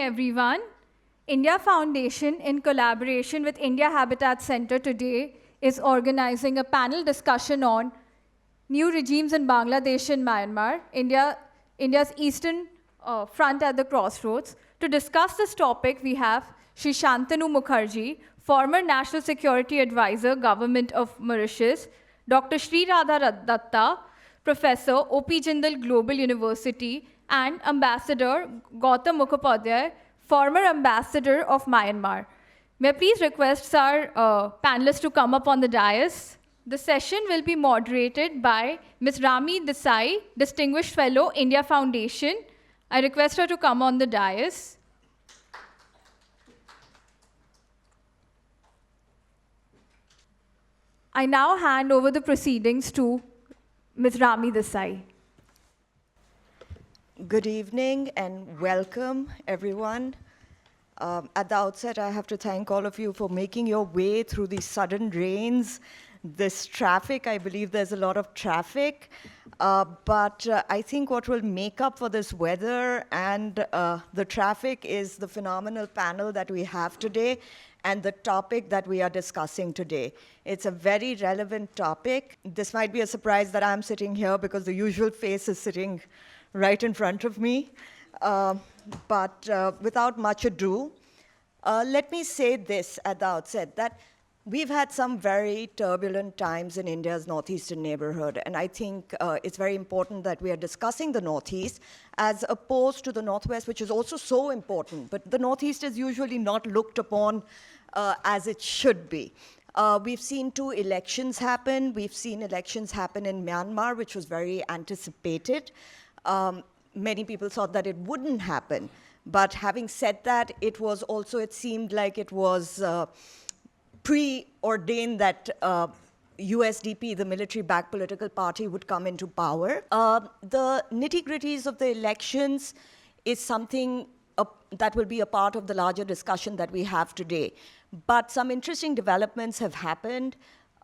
everyone. India Foundation, in collaboration with India Habitat Center today, is organizing a panel discussion on new regimes in Bangladesh and Myanmar, India's eastern front at the crossroads. To discuss this topic, we have Shri Shantanu Mukharji, former National Security Advisor, Government of Mauritius, Dr. Sreeradha Datta, Professor, OP Jindal Global University, and Ambassador Gautam Mukhopadhaya, former Ambassador of Myanmar. May I please request our panelists to come up on the dais. The session will be moderated by Ms. Rami Desai, Distinguished Fellow, India Foundation. I request her to come on the dais. I now hand over the proceedings to Ms. Rami Desai. Good evening and welcome, everyone. At the outset, I have to thank all of you for making your way through these sudden rains, this traffic. I believe there's a lot of traffic, but I think what will make up for this weather and the traffic is the phenomenal panel that we have today and the topic that we are discussing today. It's a very relevant topic. This might be a surprise that I'm sitting here because the usual face is sitting right in front of me. But without much ado, let me say this at the outset, that we've had some very turbulent times in India's northeastern neighborhood, and I think it's very important that we are discussing the Northeast as opposed to the Northwest, which is also so important, but the Northeast is usually not looked upon as it should be. We've seen 2 elections happen. We've seen elections happen in Myanmar, which was very anticipated. Many people thought that it wouldn't happen. But having said that, it was also, it seemed like it was preordained that USDP, the military-backed political party, would come into power. The nitty-gritties of the elections is something that will be a part of the larger discussion that we have today. But some interesting developments have happened.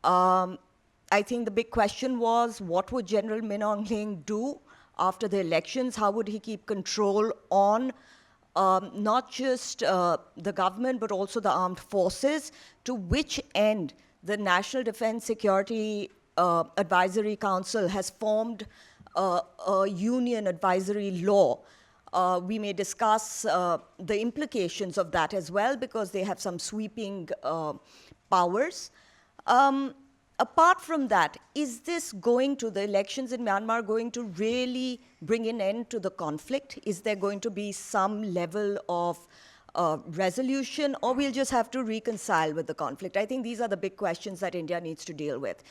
I think the big question was, what would General Min Aung Hlaing do after the elections? How would he keep control on not just the government, but also the armed forces, to which end the National Defense Security Advisory Council has formed a union advisory law. We may discuss the implications of that as well, because they have some sweeping powers. Apart from that, is this going to, the elections in Myanmar, going to really bring an end to the conflict? Is there going to be some level of resolution, or we'll just have to reconcile with the conflict? I think these are the big questions that India needs to deal with.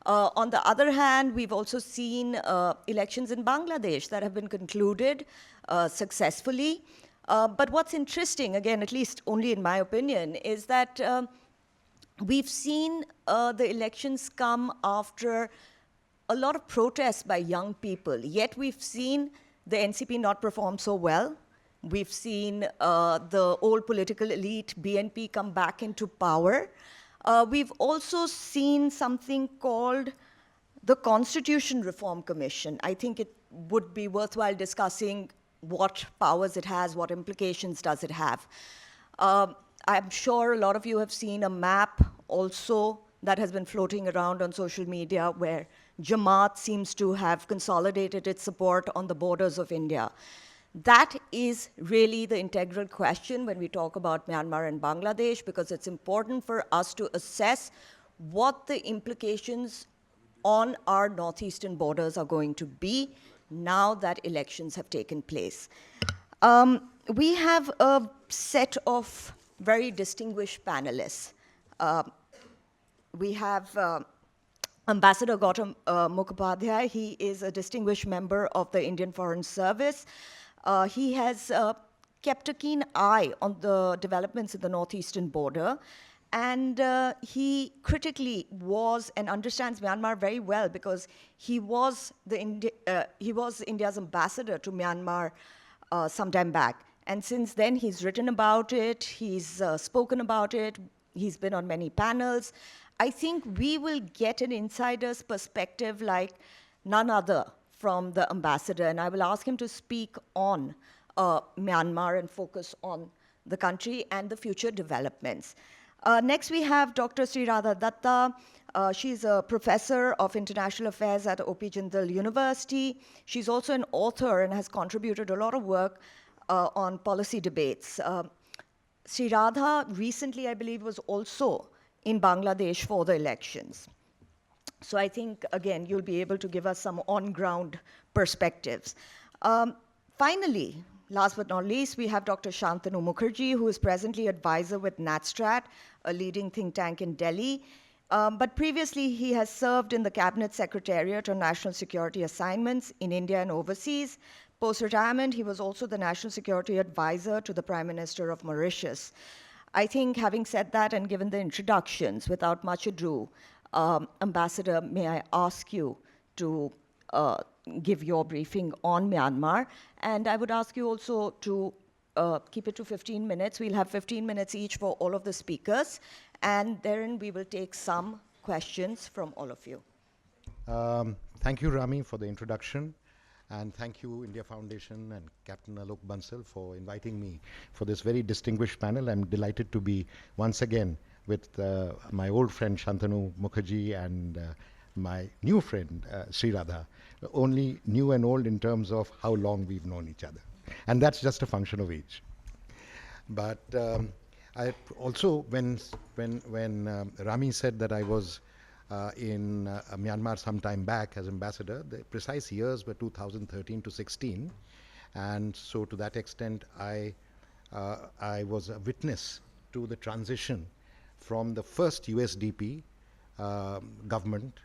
On the other hand, we've also seen elections in Bangladesh that have been concluded successfully. But what's interesting, again, at least only in my opinion, is that we've seen the elections come after a lot of protests by young people, yet we've seen the NCP not perform so well. We've seen the old political elite, BNP, come back into power. We've also seen something called the Constitution Reform Commission. I think it would be worthwhile discussing what powers it has, what implications does it have. I'm sure a lot of you have seen a map also that has been floating around on social media where Jamaat seems to have consolidated its support on the borders of India. That is really the integral question when we talk about Myanmar and Bangladesh, because it's important for us to assess what the implications on our northeastern borders are going to be now that elections have taken place. We have a set of very distinguished panelists. We have Ambassador Gautam Mukhopadhaya. He is a distinguished member of the Indian Foreign Service. He has kept a keen eye on the developments in the northeastern border, and he critically was and understands Myanmar very well, because he was India's ambassador to Myanmar some time back. And since then, he's written about it, he's spoken about it, he's been on many panels. I think we will get an insider's perspective like none other from the ambassador, and I will ask him to speak on Myanmar and focus on the country and the future developments. Next, we have Dr. Sreeradha Datta. She's a professor of international affairs at OP Jindal University. She's also an author and has contributed a lot of work on policy debates. Sreeradha recently, I believe, was also in Bangladesh for the elections. So I think, again, you'll be able to give us some on-ground perspectives. Finally, last but not least, we have Dr. Shantanu Mukharji, who is presently advisor with NatStrat, a leading think tank in Delhi. But previously, he has served in the Cabinet Secretariat on National Security Assignments in India and overseas. Post-retirement, he was also the National Security Advisor to the Prime Minister of Mauritius. I think, having said that and given the introductions, without much ado, Ambassador, may I ask you to give your briefing on Myanmar? And I would ask you also to keep it to 15 minutes. We'll have 15 minutes each for all of the speakers. And then we will take some questions from all of you. Thank you, Rami, for the introduction. And thank you, India Foundation and Captain Alok Bansal for inviting me for this very distinguished panel. I'm delighted to be once again with my old friend Shantanu Mukherjee and my new friend Sreeradha. Only new and old in terms of how long we've known each other. And that's just a function of age. But I also, when Rami said that I was in Myanmar some time back as ambassador, the precise years were 2013 to 16. And so to that extent, I was a witness to the transition from the first USDP government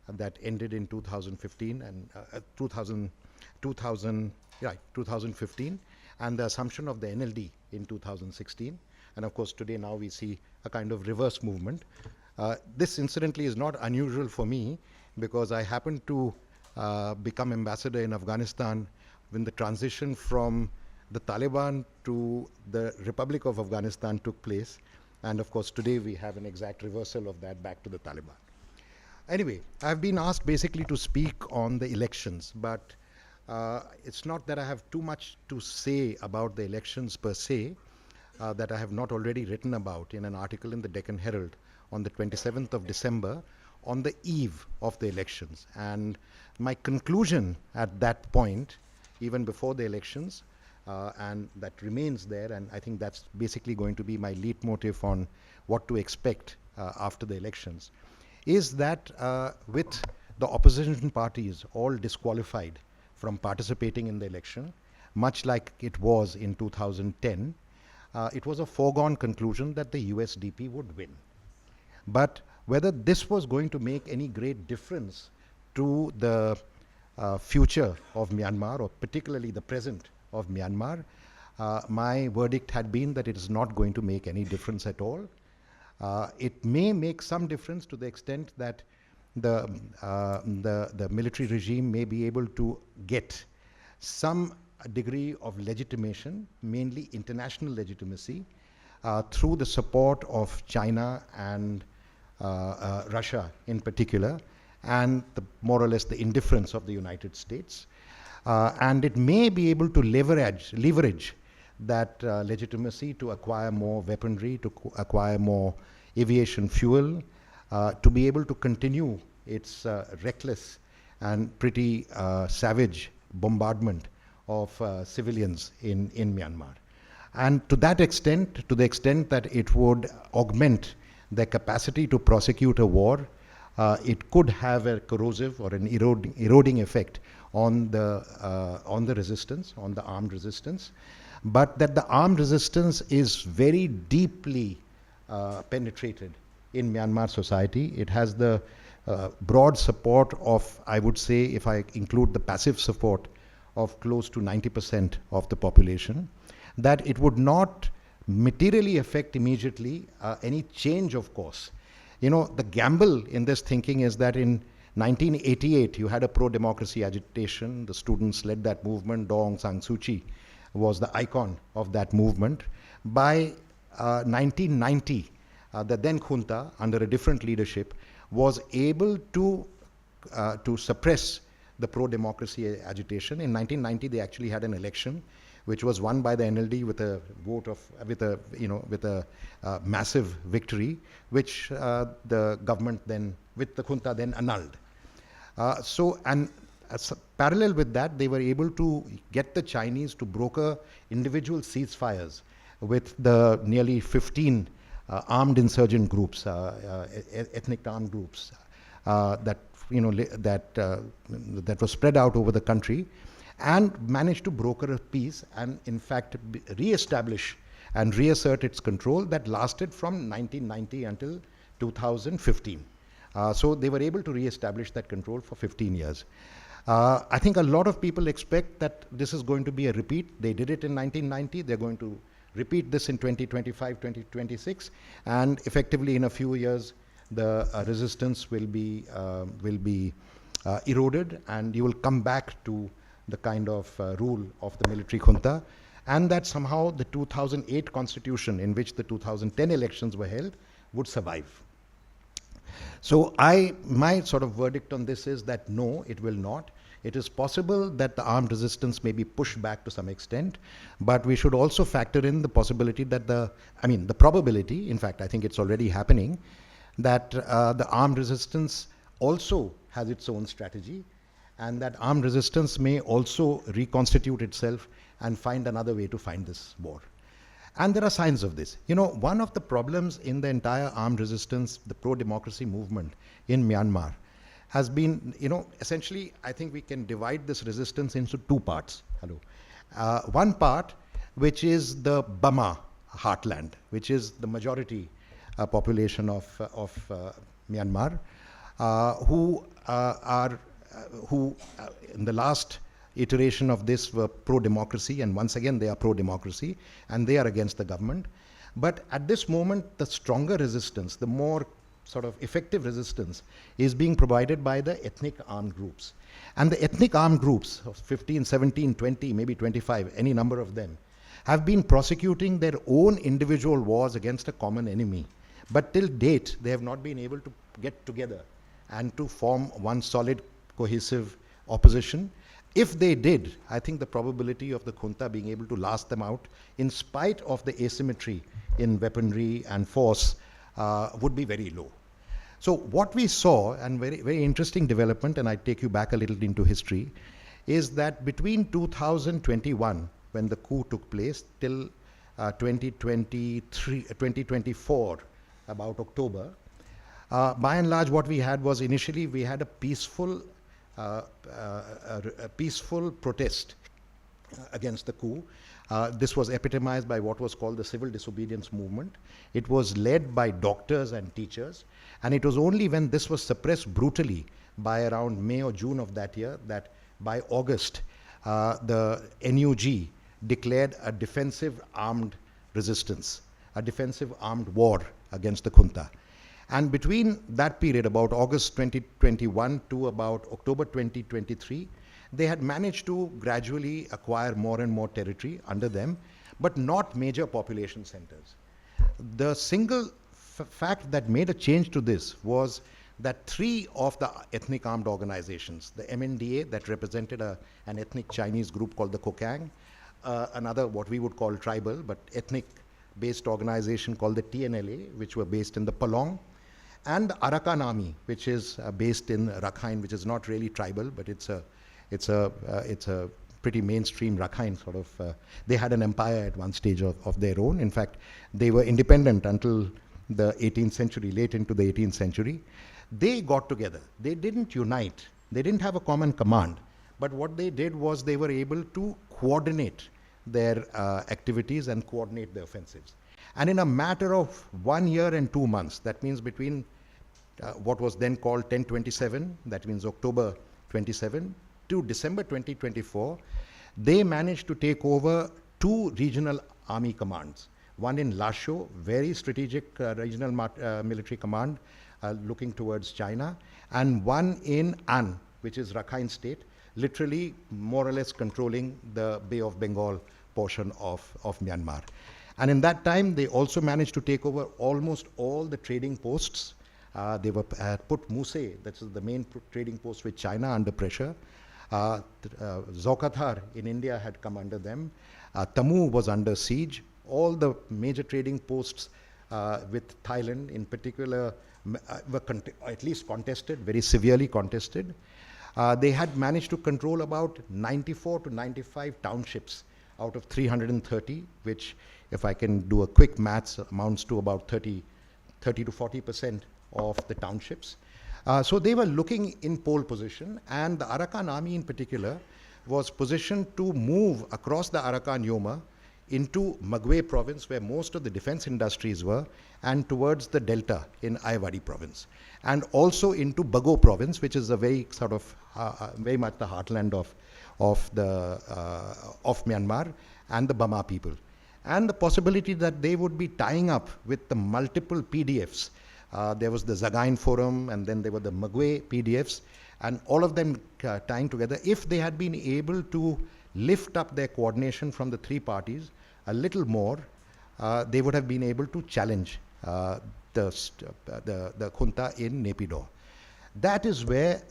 that ended in 2015 and 2015, and the assumption of the NLD in 2016. And of course, today now we see a kind of reverse movement. This incidentally is not unusual for me because I happened to become ambassador in Afghanistan when the transition from the Taliban to the Republic of Afghanistan took place. And of course, today we have an exact reversal of that back to the Taliban. Anyway, I've been asked basically to speak on the elections, but it's not that I have too much to say about the elections per se, that I have not already written about in an article in the Deccan Herald on the 27th of December on the eve of the elections. And my conclusion at that point, even before the elections, and that remains there, and I think that's basically going to be my leitmotif on what to expect after the elections, is that with the opposition parties all disqualified from participating in the election, much like it was in 2010, it was a foregone conclusion that the USDP would win. But whether this was going to make any great difference to the future of Myanmar, or particularly the present of Myanmar, my verdict had been that it is not going to make any difference at all. It may make some difference to the extent that the military regime may be able to get some degree of legitimation, mainly international legitimacy, through the support of China and Russia in particular, and more or less the indifference of the United States. And it may be able to leverage that legitimacy to acquire more weaponry, to acquire more aviation fuel, to be able to continue its reckless and pretty savage bombardment of civilians in Myanmar. And to that extent, to the extent that it would augment their capacity to prosecute a war, it could have a corrosive or an eroding effect on the resistance, on the armed resistance, but that the armed resistance is very deeply penetrated in Myanmar society. It has the broad support of, I would say, if I include the passive support, of close to 90% of the population, that it would not materially affect immediately any change of course. You know, the gamble in this thinking is that in 1988, you had a pro-democracy agitation. The students led that movement. Daw Aung San Suu Kyi was the icon of that movement. By 1990, the then junta, under a different leadership, was able to suppress the pro-democracy agitation. In 1990, they actually had an election which was won by the NLD with a vote of, with a massive victory, which the government then, with the junta then annulled. Parallel with that, they were able to get the Chinese to broker individual ceasefires with the nearly 15 armed insurgent groups, ethnic armed groups that was spread out over the country, and managed to broker a peace and in fact re-establish and reassert its control that lasted from 1990 until 2015. So they were able to re-establish that control for 15 years. I think a lot of people expect that this is going to be a repeat. They did it in 1990. They're going to repeat this in 2025, 2026, and effectively in a few years, the resistance will be eroded, and you will come back to the kind of rule of the military junta, and that somehow the 2008 constitution, in which the 2010 elections were held, would survive. So my sort of verdict on this is that no, it will not. It is possible that the armed resistance may be pushed back to some extent, but we should also factor in the possibility that the probability, in fact, I think it's already happening, that the armed resistance also has its own strategy, and that armed resistance may also reconstitute itself and find another way to find this war. And there are signs of this. You know, one of the problems in the entire armed resistance, the pro-democracy movement in Myanmar, has been, essentially, I think we can divide this resistance into two parts. One part, which is the Bama heartland, which is the majority population of Myanmar, who in the last iteration of this were pro-democracy, and once again they are pro-democracy, and they are against the government. But at this moment, the stronger resistance, the more sort of effective resistance, is being provided by the ethnic armed groups. And the ethnic armed groups of 15, 17, 20, maybe 25, any number of them, have been prosecuting their own individual wars against a common enemy. But till date, they have not been able to get together and to form one solid, cohesive opposition. If they did, I think the probability of the junta being able to last them out, in spite of the asymmetry in weaponry and force, would be very low. So what we saw, and very, very interesting development, and I take you back a little into history, is that between 2021, when the coup took place, till 2024, about October, by and large what we had was, initially we had a peaceful protest against the coup. This was epitomized by what was called the civil disobedience movement. It was led by doctors and teachers, and it was only when this was suppressed brutally by around May or June of that year that by August the NUG declared a defensive armed resistance, a defensive armed war against the junta. And between that period, about August 2021 to about October 2023, they had managed to gradually acquire more and more territory under them, but not major population centers. The single fact that made a change to this was that 3 of the ethnic armed organizations, the MNDA that represented an ethnic Chinese group called the Kokang, another what we would call tribal but ethnic-based organization called the TNLA, which were based in the Palong, and the Arakan Army, which is based in Rakhine, which is not really tribal, but it's a pretty mainstream Rakhine sort of. They had an empire at one stage of their own. In fact, they were independent until the 18th century, late into the 18th century. They got together. They didn't unite. They didn't have a common command. But what they did was they were able to coordinate their activities and coordinate their offensives. And in a matter of 1 year and 2 months, that means between what was then called 1027, that means October 27, to December 2024, they managed to take over 2 regional army commands. One in Lasho, very strategic regional military command looking towards China, and one in An, which is Rakhine State, literally more or less controlling the Bay of Bengal portion of Myanmar. And in that time, they also managed to take over almost all the trading posts. They had put Muse, that's the main trading post with China, under pressure. Zaukathar in India had come under them. Tamu was under siege. All the major trading posts with Thailand in particular were at least contested, very severely contested. They had managed to control about 94 to 95 townships out of 330, which, if I can do a quick maths, amounts to about 30 to 40% of the townships. So they were looking in pole position, and the Arakan army in particular was positioned to move across the Arakan Yoma into Magwe province, where most of the defense industries were, and towards the delta in Ayawadi province, and also into Bago province, which is a very sort of very much the heartland of Myanmar and the Bama people, and the possibility that they would be tying up with the multiple PDFs. There was the Zagain Forum, and then there were the Magwe PDFs, and all of them tying together. If they had been able to lift up their coordination from the three parties a little more, they would have been able to challenge the junta in Naypyidaw. That is where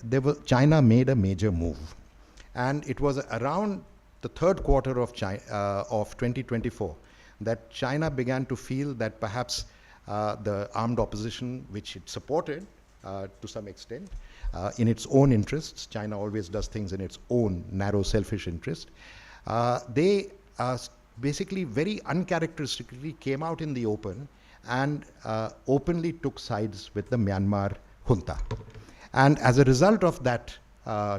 China made a major move. And it was around the third quarter of 2024 that China began to feel that perhaps the armed opposition, which it supported to some extent, in its own interests — China always does things in its own narrow, selfish interest — they basically very uncharacteristically came out in the open and openly took sides with the Myanmar junta. And as a result of that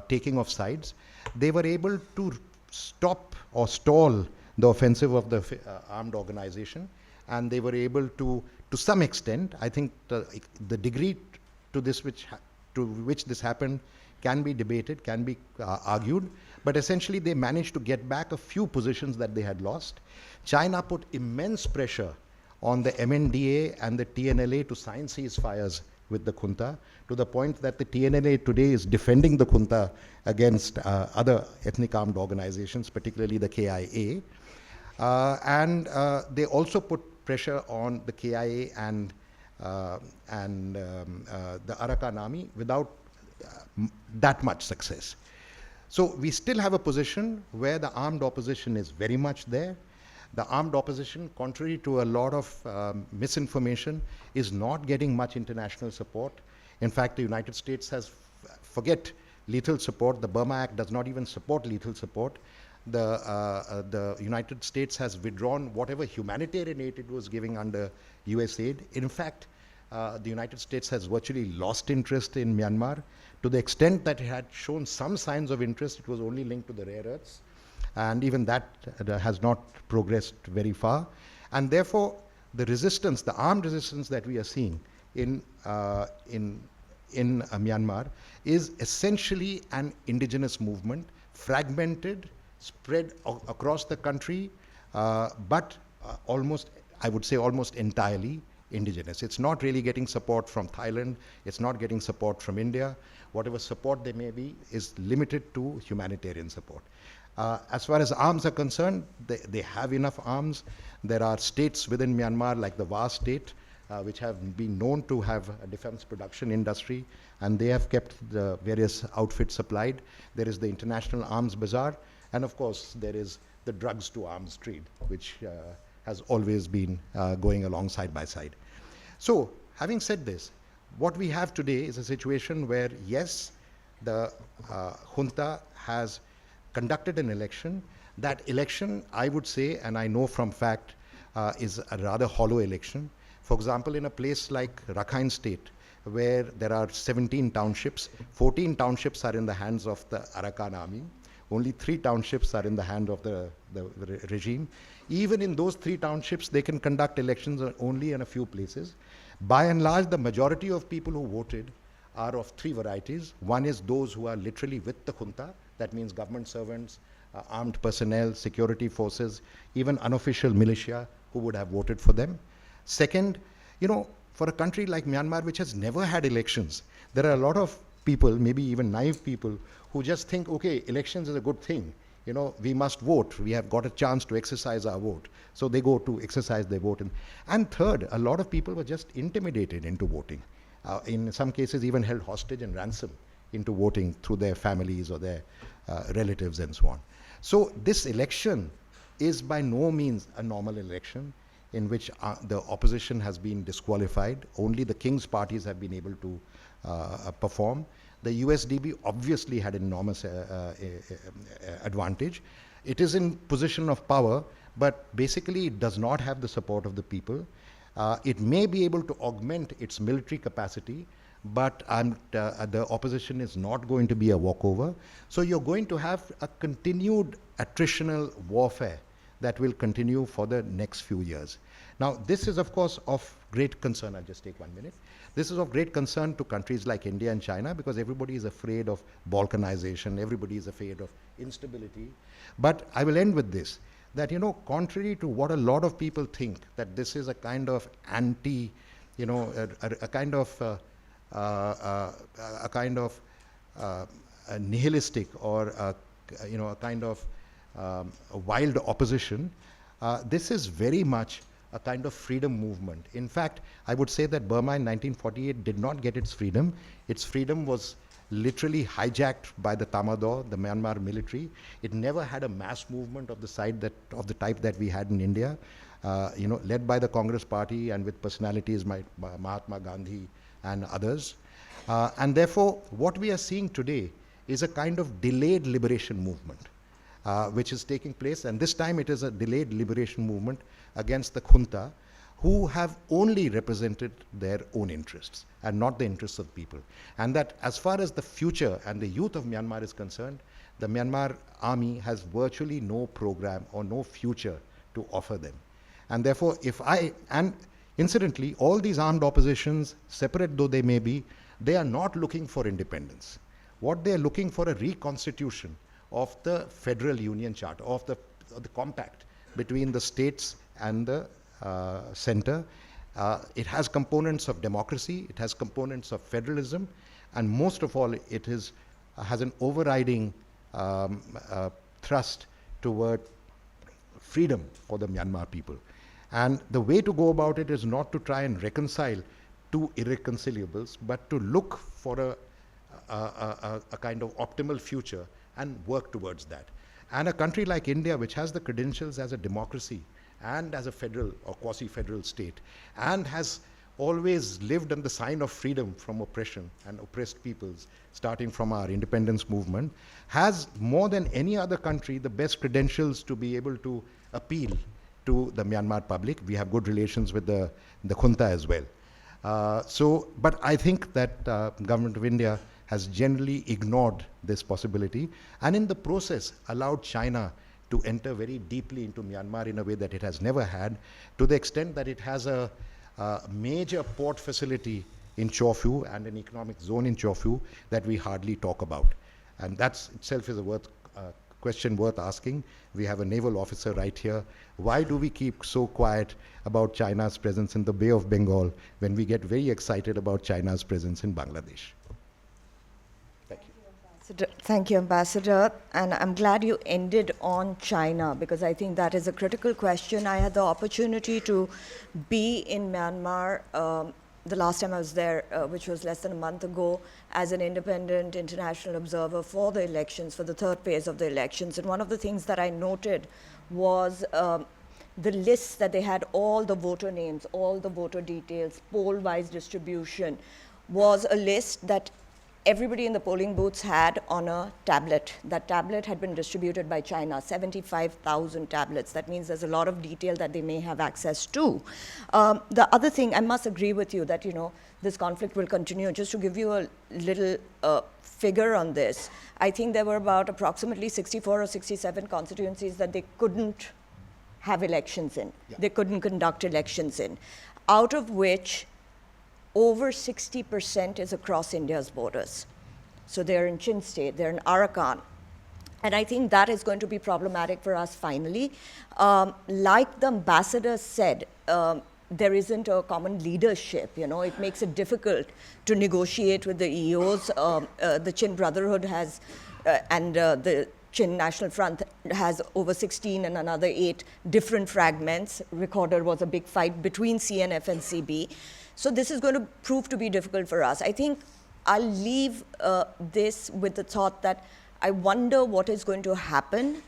taking of sides, they were able to stop or stall the offensive of the armed organization, and they were able to some extent, I think the degree to which this happened can be debated, can be argued, but essentially they managed to get back a few positions that they had lost. China put immense pressure on the MNDA and the TNLA to sign ceasefires with the junta, to the point that the TNLA today is defending the junta against other ethnic armed organizations, particularly the KIA. And they also put pressure on the KIA and the Arakan army without that much success. So we still have a position where the armed opposition is very much there. The armed opposition, contrary to a lot of misinformation, is not getting much international support. In fact, the United States has, forget lethal support, the Burma Act does not even support lethal support. The United States has withdrawn whatever humanitarian aid it was giving under US aid. In fact, the United States has virtually lost interest in Myanmar. To the extent that it had shown some signs of interest, it was only linked to the rare earths. And even that has not progressed very far. And therefore, the resistance, the armed resistance that we are seeing in Myanmar is essentially an indigenous movement, fragmented, spread across the country, but almost, I would say almost entirely indigenous. It's not really getting support from Thailand, it's not getting support from India. Whatever support there may be is limited to humanitarian support. As far as arms are concerned, they have enough arms. There are states within Myanmar, like the Wa state, which have been known to have a defense production industry, and they have kept the various outfits supplied. There is the International Arms Bazaar, and of course there is the drugs to arms trade, which has always been going along side by side. So, having said this, what we have today is a situation where, yes, the junta has conducted an election. That election, I would say, and I know from fact, is a rather hollow election. For example, in a place like Rakhine State, where there are 17 townships, 14 townships are in the hands of the Arakan army, only 3 townships are in the hand of the regime. Even in those 3 townships, they can conduct elections only in a few places. By and large, the majority of people who voted are of 3 varieties. One is those who are literally with the junta, that means government servants, armed personnel, security forces, even unofficial militia who would have voted for them. Second, for a country like Myanmar, which has never had elections, there are a lot of people, maybe even naive people, who just think, okay, elections is a good thing. We must vote. We have got a chance to exercise our vote. So they go to exercise their vote. And third, a lot of people were just intimidated into voting. In some cases, even held hostage and ransom into voting through their families or their relatives and so on. So this election is by no means a normal election in which the opposition has been disqualified. Only the king's parties have been able to perform. The USDP obviously had enormous advantage. It is in position of power, but basically it does not have the support of the people. It may be able to augment its military capacity, but the opposition is not going to be a walkover. So you're going to have a continued attritional warfare that will continue for the next few years. Now, this is, of course, of great concern. I'll just take 1 minute. This is of great concern to countries like India and China because everybody is afraid of Balkanization, everybody is afraid of instability. But I will end with this, that, you know, contrary to what a lot of people think, that this is a kind of anti, you know, a kind of a nihilistic or, you know, a kind of a wild opposition. This is very much a kind of freedom movement. In fact, I would say that Burma in 1948 did not get its freedom. Its freedom was literally hijacked by the Tamadaw, the Myanmar military. It never had a mass movement of the type that we had in India, you know, led by the Congress Party and with personalities like Mahatma Gandhi and others. And therefore, what we are seeing today is a kind of delayed liberation movement, which is taking place. And this time it is a delayed liberation movement against the junta, who have only represented their own interests and not the interests of people. And that as far as the future and the youth of Myanmar is concerned, the Myanmar army has virtually no program or no future to offer them. And therefore, and incidentally, all these armed oppositions, separate though they may be, they are not looking for independence. What they are looking for, a reconstitution of the Federal Union Charter, of the compact between the states and the center. It has components of democracy, it has components of federalism, and most of all, it has an overriding thrust toward freedom for the Myanmar people. And the way to go about it is not to try and reconcile two irreconciliables, but to look for a kind of optimal future and work towards that. And a country like India, which has the credentials as a democracy and as a federal or quasi-federal state, and has always lived on the sign of freedom from oppression and oppressed peoples, starting from our independence movement, has more than any other country the best credentials to be able to appeal to the Myanmar public. We have good relations with the junta as well. But I think that government of India has generally ignored this possibility, and in the process allowed China to enter very deeply into Myanmar in a way that it has never had, to the extent that it has a major port facility in Chofu and an economic zone in Chofu that we hardly talk about. And that itself is a question worth asking. We have a naval officer right here. Why do we keep so quiet about China's presence in the Bay of Bengal when we get very excited about China's presence in Bangladesh? Thank you. Thank you, Ambassador. And I'm glad you ended on China, because I think that is a critical question. I had the opportunity to be in Myanmar the last time I was there, which was less than a month ago, as an independent international observer for the elections, for the third phase of the elections. And one of the things that I noted was the lists that they had, all the voter names, all the voter details, poll-wise distribution, was a list that everybody in the polling booths had on a tablet. That tablet had been distributed by China, 75,000 tablets. That means there's a lot of detail that they may have access to. The other thing, I must agree with you that, you know, this conflict will continue. Just to give you a little figure on this, I think there were about approximately 64 or 67 constituencies that they couldn't have elections in. Yeah. They couldn't conduct elections in, out of which over 60% is across India's borders. So they're in Chin State, they're in Arakan. And I think that is going to be problematic for us finally. Like the ambassador said, there isn't a common leadership. You know, it makes it difficult to negotiate with the EOs. The Chin Brotherhood has, and the Chin National Front has over 16 and another 8 different fragments. Recorder was a big fight between CNF and CB. So this is going to prove to be difficult for us. I think I'll leave this with the thought that I wonder what is going to happen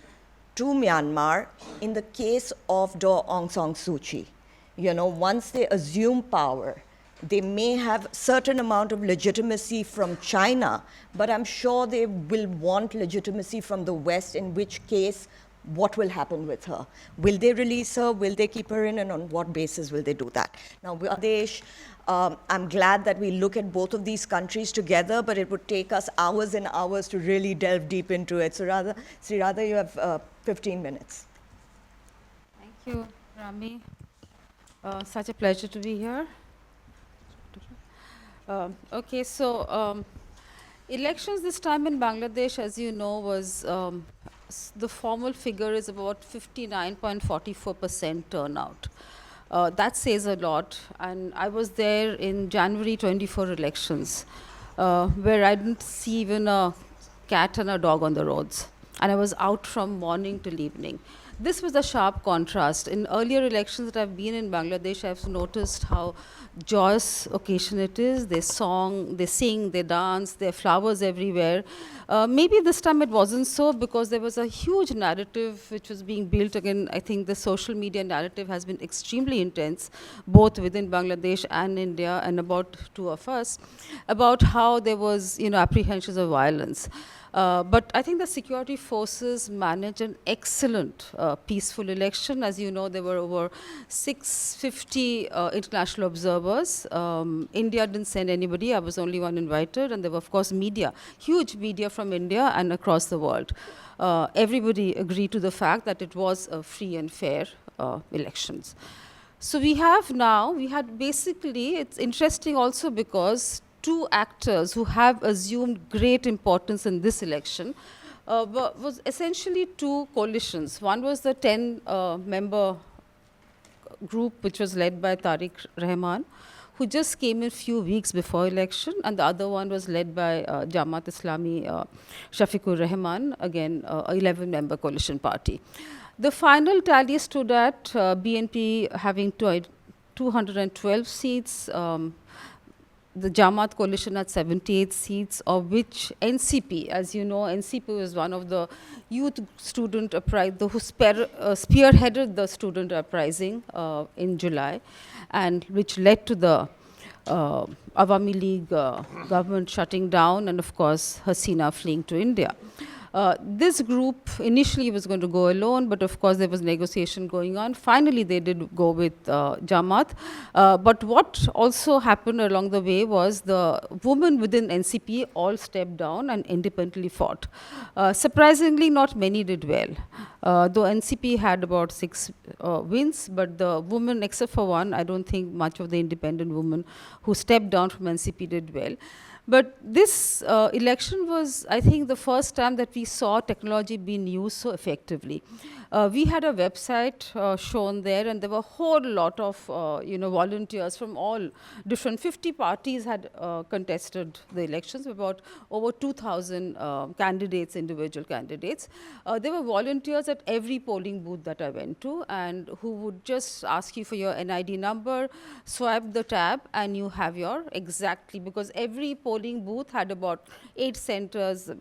to Myanmar in the case of Daw Aung San Suu Kyi. You know, once they assume power, they may have certain amount of legitimacy from China, but I'm sure they will want legitimacy from the West, in which case, what will happen with her? Will they release her? Will they keep her in? And on what basis will they do that? Now, Bangladesh, I'm glad that we look at both of these countries together, but it would take us hours and hours to really delve deep into it. So Sreeradha, you have 15 minutes. Thank you, Rami. Such a pleasure to be here. Okay, so elections this time in Bangladesh, as you know, was the formal figure is about 59.44% turnout. That says a lot. And I was there in January 24 elections, where I didn't see even a cat and a dog on the roads. And I was out from morning till evening. This was a sharp contrast. In earlier elections that I've been in Bangladesh, I've noticed how joyous occasion it is. They sing, they dance, there are flowers everywhere. Maybe this time it wasn't so, because there was a huge narrative which was being built. Again, I think the social media narrative has been extremely intense, both within Bangladesh and India, and about two of us, about how there was, apprehensions of violence. But I think the security forces managed an excellent peaceful election. As you know, there were over 650 international observers. India didn't send anybody. I was only one invited. And there were, of course, media, huge media from India and across the world. Everybody agreed to the fact that it was a free and fair elections. So we had basically, it's interesting also because two actors who have assumed great importance in this election was essentially two coalitions. One was the 10-member group, which was led by Tariq Rahman, who just came in a few weeks before election, and the other one was led by Jamaat Islami Shafiqur Rahman, again, a 11-member coalition party. The final tally stood at BNP having 212 seats, the Jamaat coalition had 78 seats, of which NCP, as you know, NCP was one of the youth student uprising, who spearheaded the student uprising in July, and which led to the Awami League government shutting down, and of course, Hasina fleeing to India. This group initially was going to go alone, but of course there was negotiation going on. Finally, they did go with Jamaat. But what also happened along the way was the women within NCP all stepped down and independently fought. Surprisingly, not many did well. Though NCP had about 6 wins, but the women, except for one, I don't think much of the independent women who stepped down from NCP did well. But this election was, I think, the first time that we saw technology being used so effectively. We had a website shown there, and there were a whole lot of volunteers from all different 50 parties had contested the elections, about over 2,000 candidates, individual candidates. There were volunteers at every polling booth that I went to, and who would just ask you for your NID number, swipe the tab, and you have your exactly, because every polling booth had about 8 centers,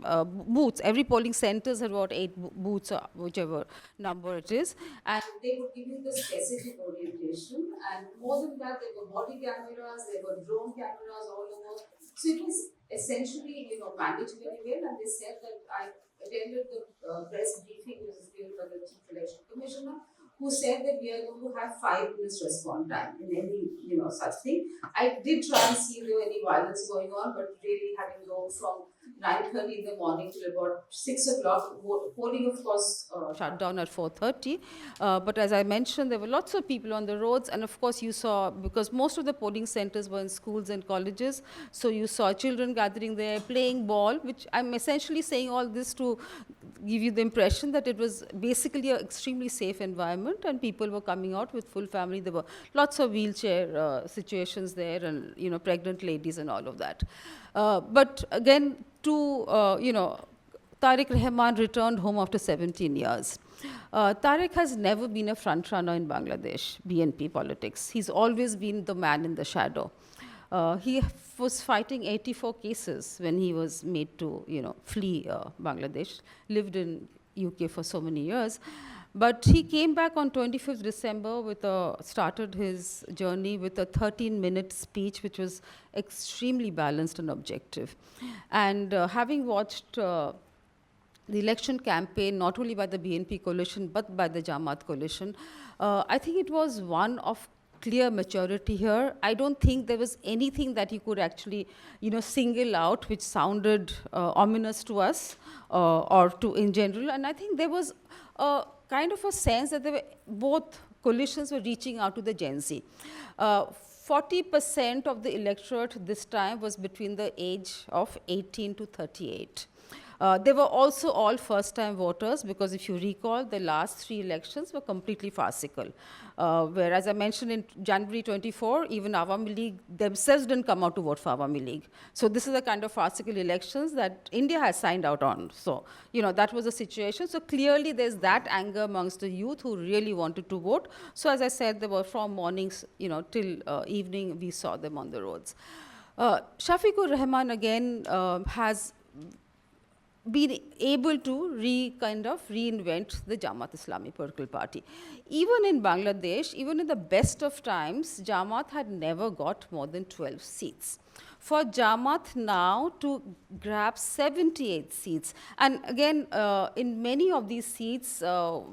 booths. Every polling centers had about 8 booths, whichever number it is, and they would give you the specific orientation, and more than that, there were body cameras, there were drone cameras all over. So it was essentially, managed very well, and they said that I attended the press briefing which was given by the Chief Election Commissioner, who said that we are going to have 5 minutes response time in any, such thing. I did try and see if there were any violence going on, but really having gone from 9:30 in the morning till about 6 o'clock, polling, of course, shut down at 4:30. But as I mentioned, there were lots of people on the roads, and of course you saw, because most of the polling centers were in schools and colleges, so you saw children gathering there, playing ball, which I'm essentially saying all this to give you the impression that it was basically an extremely safe environment, and people were coming out with full family. There were lots of wheelchair situations there, and pregnant ladies and all of that. But again, Tariq Rahman returned home after 17 years. Tariq has never been a front runner in Bangladesh BNP politics. He's always been the man in the shadow. He was fighting 84 cases when he was made to, flee Bangladesh, lived in UK for so many years. But he came back on 25th December started his journey with a 13-minute speech, which was extremely balanced and objective. And having watched the election campaign, not only by the BNP coalition, but by the Jamaat coalition, I think it was one of clear maturity here. I don't think there was anything that he could actually, single out, which sounded ominous to us or to in general. And I think there was a kind of a sense that both coalitions were reaching out to the Gen Z. 40% of the electorate this time was between the age of 18 to 38. They were also all first-time voters, because if you recall, the last 3 elections were completely farcical. Where, as I mentioned, in January 24, even Awami League themselves didn't come out to vote for Awami League. So this is the kind of farcical elections that India has signed out on. So, that was the situation. So clearly there's that anger amongst the youth who really wanted to vote. So as I said, they were from mornings, till evening, we saw them on the roads. Shafiqur Rahman, again, has been able to reinvent the Jamaat Islami political party. Even in Bangladesh, even in the best of times, Jamaat had never got more than 12 seats. For Jamaat now to grab 78 seats, and again, in many of these seats,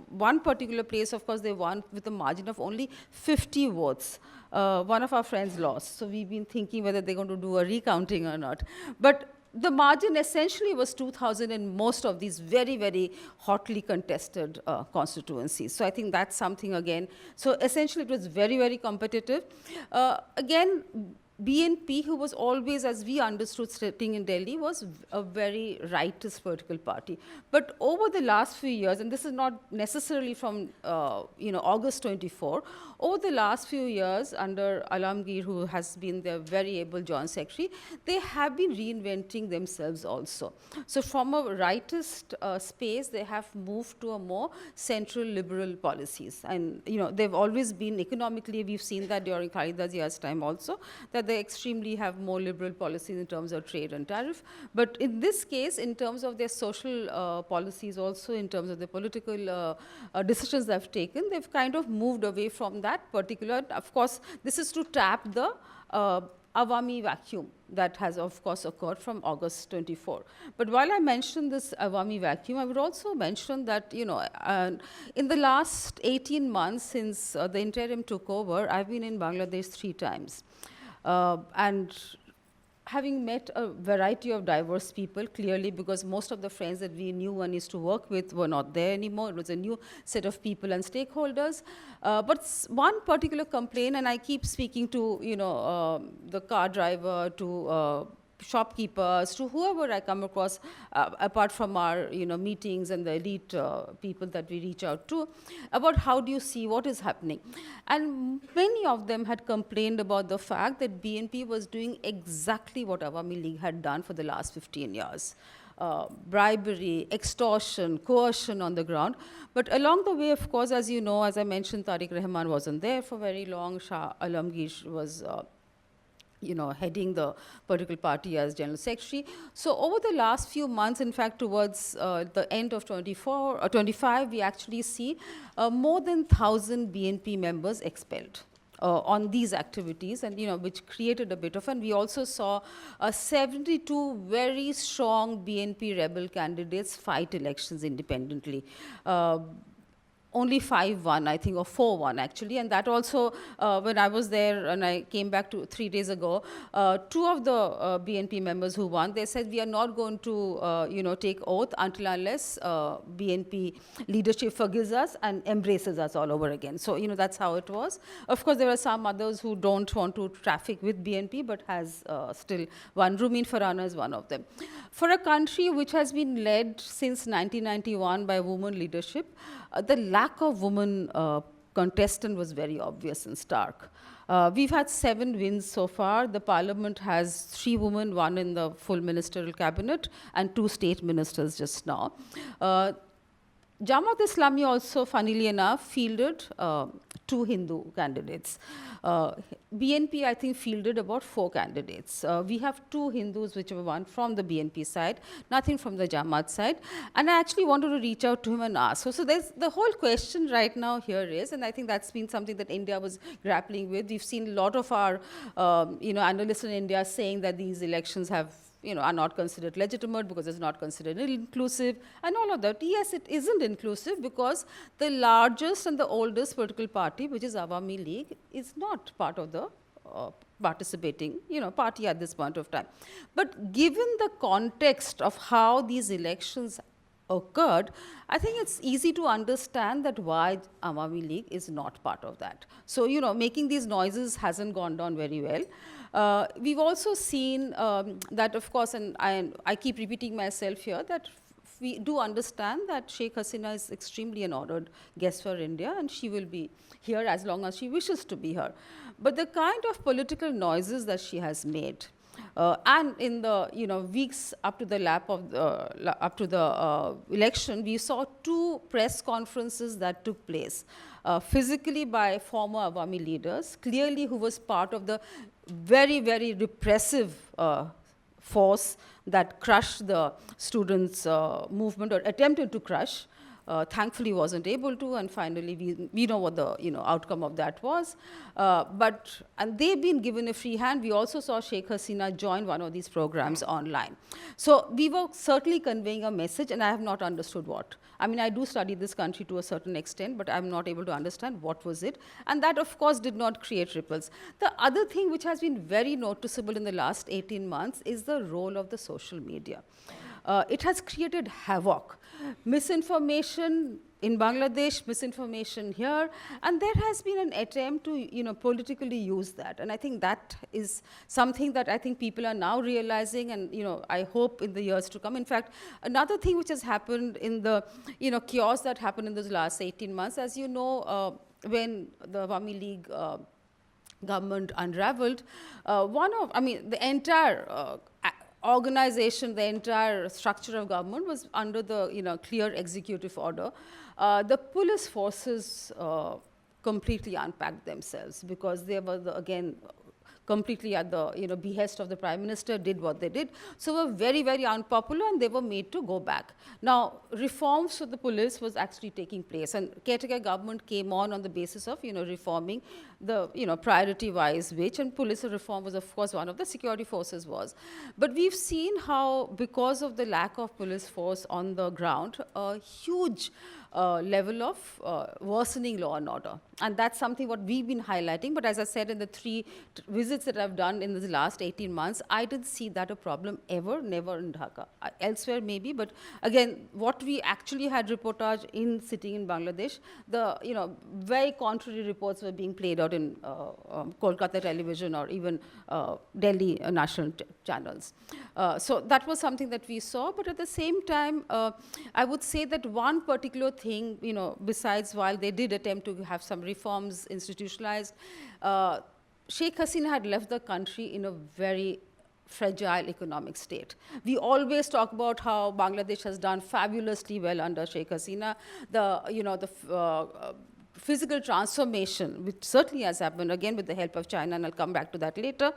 one particular place, of course, they won with a margin of only 50 votes. One of our friends lost, so we've been thinking whether they're going to do a recounting or not. But the margin essentially was 2,000 in most of these very, very hotly contested constituencies. So I think that's something again. So essentially it was very, very competitive. Again, BNP, who was always, as we understood sitting in Delhi, was a very rightist political party. But over the last few years, and this is not necessarily from August 24, over the last few years under Alamgir, who has been their very able joint secretary, they have been reinventing themselves also. So from a rightist space, they have moved to a more central liberal policies. And they've always been economically, we've seen that during Khalidah Zia's time also, that they extremely have more liberal policies in terms of trade and tariff. But in this case, in terms of their social policies also, in terms of the political decisions they've taken, they've kind of moved away from that particular. Of course, this is to tap the Awami vacuum that has, of course, occurred from August 24. But while I mention this Awami vacuum, I would also mention that, in the last 18 months since the interim took over, I've been in Bangladesh 3 times. And having met a variety of diverse people, clearly, because most of the friends that we knew and used to work with were not there anymore. It was a new set of people and stakeholders. But one particular complaint, and I keep speaking to, the car driver, to shopkeepers, to whoever I come across, apart from our meetings and the elite people that we reach out to, about how do you see what is happening. And many of them had complained about the fact that BNP was doing exactly what Awami League had done for the last 15 years. Bribery, extortion, coercion on the ground. But along the way, of course, as you know, as I mentioned, Tariq Rahman wasn't there for very long. Shah Alamgir was heading the political party as general secretary. So over the last few months, in fact, towards the end of 24 or 25, we actually see more than 1,000 BNP members expelled on these activities, and which created a bit of, and we also saw 72 very strong BNP rebel candidates fight elections independently. Only 5 won, I think, or 4 won actually. And that also, when I was there and I came back 3 days ago, 2 of the BNP members who won, they said, we are not going to, take oath until unless BNP leadership forgives us and embraces us all over again. So, that's how it was. Of course, there are some others who don't want to traffic with BNP, but has still one. Rumin Farhana is one of them. For a country which has been led since 1991 by women leadership, the lack of women contestant was very obvious and stark. We've had 7 wins so far. The parliament has 3 women, 1 in the full ministerial cabinet, and 2 state ministers just now. Jamaat Islami also, funnily enough, fielded 2 Hindu candidates. BNP, I think, fielded about 4 candidates. We have 2 Hindus, which were one from the BNP side, nothing from the Jamaat side. And I actually wanted to reach out to him and ask. So there's the whole question right now here is, and I think that's been something that India was grappling with. We've seen a lot of our, analysts in India saying that these elections have are not considered legitimate because it's not considered inclusive and all of that. Yes, it isn't inclusive because the largest and the oldest political party, which is Awami League, is not part of the participating, party at this point of time. But given the context of how these elections occurred, I think it's easy to understand that why Awami League is not part of that. So, making these noises hasn't gone down very well. We've also seen that, of course, and I keep repeating myself here, that we do understand that Sheikh Hasina is extremely an honored guest for India, and she will be here as long as she wishes to be here. But the kind of political noises that she has made, and in the weeks up to the election, we saw 2 press conferences that took place physically by former Awami leaders, clearly who was part of the very, very repressive force that crushed the students' movement, or attempted to crush. Thankfully wasn't able to, and finally we know what the outcome of that was. And they've been given a free hand. We also saw Sheikh Hasina join one of these programs online. So we were certainly conveying a message, and I have not understood what. I mean, I do study this country to a certain extent, but I'm not able to understand what was it. And that, of course, did not create ripples. The other thing which has been very noticeable in the last 18 months is the role of the social media. It has created havoc. Misinformation in Bangladesh, misinformation here, and there has been an attempt to politically use that. And I think that is something that I think people are now realizing, and I hope in the years to come. In fact, another thing which has happened in the chaos that happened in those last 18 months, as you know, when the Awami League government unraveled, the entire organization, the entire structure of government was under the clear executive order. The police forces completely unpacked themselves because they were again completely at the behest of the Prime Minister, did what they did. So were very, very unpopular, and they were made to go back. Now, reforms to the police was actually taking place, and caretaker government came on the basis of reforming the priority-wise which, and police reform was, of course, one of the security forces was. But we've seen how, because of the lack of police force on the ground, a huge level of worsening law and order. And that's something what we've been highlighting. But as I said, in the 3 visits that I've done in the last 18 months, I didn't see that a problem ever, never in Dhaka. Elsewhere maybe, but again, what we actually had reportage in sitting in Bangladesh, the very contrary reports were being played out in Kolkata television or even Delhi national channels. So that was something that we saw. But at the same time, I would say that one particular thing, besides while they did attempt to have some reforms institutionalized, Sheikh Hasina had left the country in a very fragile economic state. We always talk about how Bangladesh has done fabulously well under Sheikh Hasina. The physical transformation, which certainly has happened, again with the help of China, and I'll come back to that later.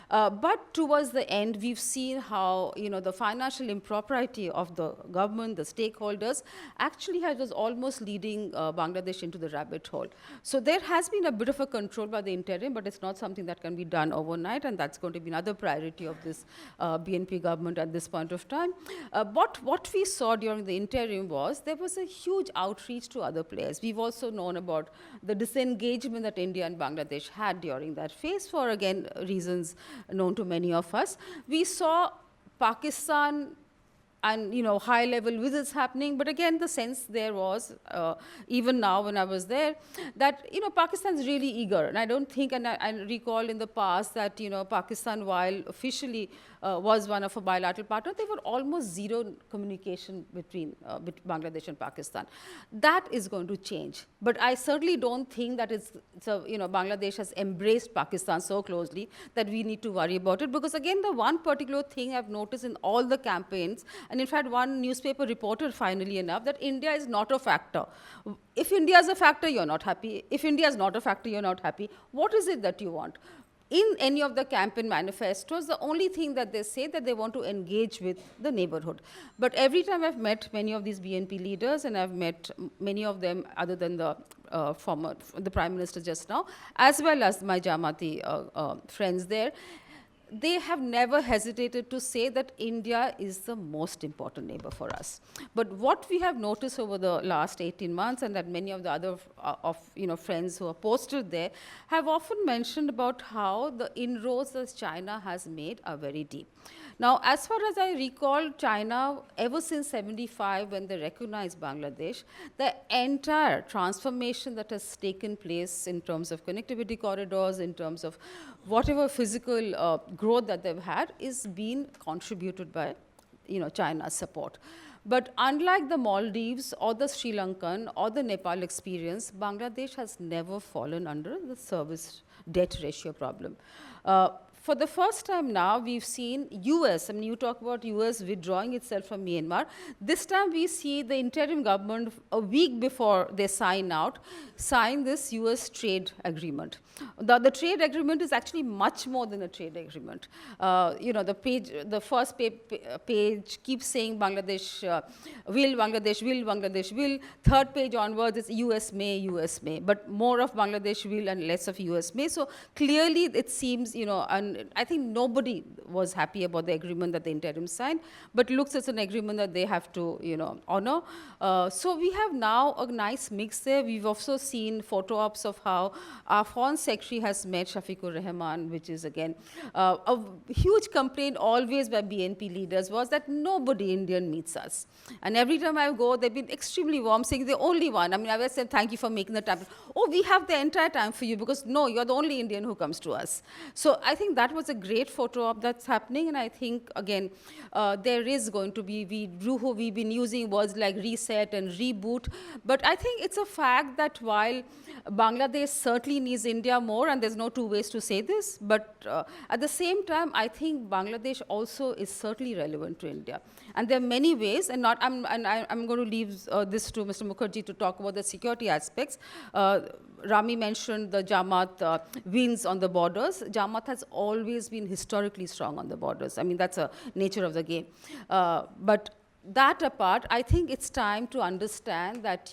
But towards the end, we've seen how the financial impropriety of the government, the stakeholders, actually was almost leading Bangladesh into the rabbit hole. So there has been a bit of a control by the interim, but it's not something that can be done overnight, and that's going to be another priority of this BNP government at this point of time. But what we saw during the interim was there was a huge outreach to other players. We've also known about the disengagement that India and Bangladesh had during that phase for, again, reasons known to many of us. We saw Pakistan and high-level visits happening, but again, the sense there was, even now when I was there, that Pakistan's really eager, and I don't think, and I recall in the past that Pakistan, while officially was one of a bilateral partner, there were almost zero communication between Bangladesh and Pakistan. That is going to change, but I certainly don't think that Bangladesh has embraced Pakistan so closely that we need to worry about it, because again, the one particular thing I've noticed in all the campaigns, and in fact, one newspaper reported, finally enough, that India is not a factor. If India is a factor, you're not happy. If India is not a factor, you're not happy. What is it that you want? in any of the campaign manifestos, the only thing that they say that they want to engage with the neighborhood. But every time I've met many of these BNP leaders, and I've met many of them other than the the Prime Minister just now, as well as my Jamati friends there, they have never hesitated to say that India is the most important neighbor for us. But what we have noticed over the last 18 months, and that many of the other friends who are posted there have often mentioned about how the inroads that China has made are very deep. Now, as far as I recall, China, ever since 75, when they recognized Bangladesh, the entire transformation that has taken place in terms of connectivity corridors, in terms of whatever physical growth that they've had, is being contributed by China's support. But unlike the Maldives or the Sri Lankan or the Nepal experience, Bangladesh has never fallen under the service debt ratio problem. For the first time now, we've seen US, I mean, you talk about US withdrawing itself from Myanmar. This time we see the interim government, a week before they sign this US trade agreement. The trade agreement is actually much more than a trade agreement. The first page keeps saying Bangladesh will, Bangladesh will, Bangladesh will. Third page onwards is US may, US may. But more of Bangladesh will and less of US may. So clearly it seems, and I think nobody was happy about the agreement that the interim signed, but looks as an agreement that they have to, honor. So we have now a nice mix there. We've also seen photo ops of how our foreign secretary has met Shafiqur Rahman, which is again a huge complaint always by BNP leaders was that nobody Indian meets us. And every time I go, they've been extremely warm, saying the only one. I mean, I always said, thank you for making the time. Oh, we have the entire time for you because no, you're the only Indian who comes to us. So I think that was a great photo op that's happening. And I think, again, there is going to be, we've been using words like reset and reboot. But I think it's a fact that while Bangladesh certainly needs India more, and there's no two ways to say this, but at the same time, I think Bangladesh also is certainly relevant to India. And there are many ways, and I'm going to leave this to Mr. Mukherjee to talk about the security aspects. Rami mentioned the Jamaat wins on the borders. Jamaat has always been historically strong on the borders. I mean, that's a nature of the game. But that apart, I think it's time to understand that,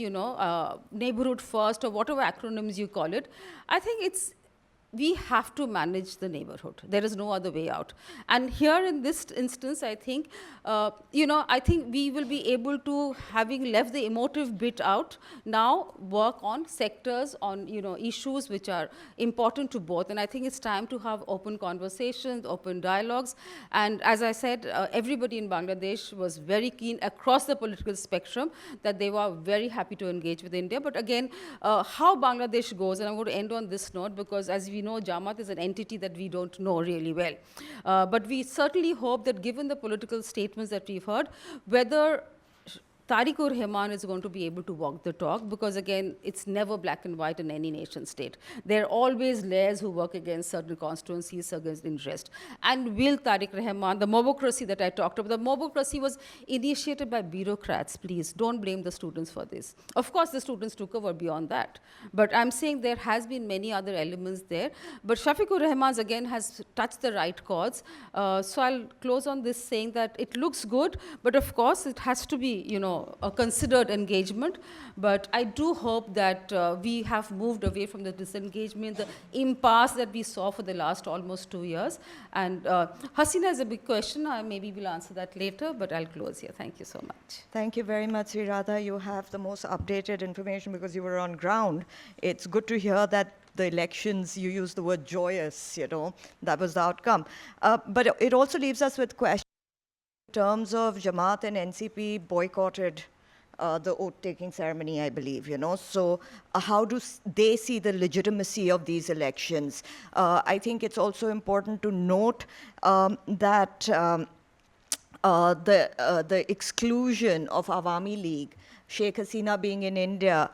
neighborhood first or whatever acronyms you call it, I think we have to manage the neighborhood. There is no other way out. And here in this instance, I think, I think we will be able to, having left the emotive bit out, now work on sectors, on issues which are important to both. And I think it's time to have open conversations, open dialogues. And as I said, everybody in Bangladesh was very keen across the political spectrum that they were very happy to engage with India. But again, how Bangladesh goes, and I'm going to end on this note because as we know, Jamaat is an entity that we don't know really well. But we certainly hope that given the political statements that we've heard, whether Tariq Rahman is going to be able to walk the talk because, again, it's never black and white in any nation state. There are always layers who work against certain constituencies, certain interests. And will Tariq Rahman, the mobocracy that I talked about, the mobocracy was initiated by bureaucrats. Please, don't blame the students for this. Of course, the students took over beyond that. But I'm saying there has been many other elements there. But Shafiqur Rahman, again, has touched the right chords. So I'll close on this saying that it looks good, but of course, it has to be, a considered engagement, but I do hope that we have moved away from the disengagement, the impasse that we saw for the last almost 2 years. And Hasina is a big question. Maybe we'll answer that later, but I'll close here. Thank you so much. Thank you very much, Sreeradha. You have the most updated information because you were on ground. It's good to hear that the elections, you used the word joyous, that was the outcome. But it also leaves us with questions. In terms of Jamaat and NCP boycotted the oath-taking ceremony, I believe, So how do they see the legitimacy of these elections? I think it's also important to note that the exclusion of Awami League, Sheikh Hasina being in India,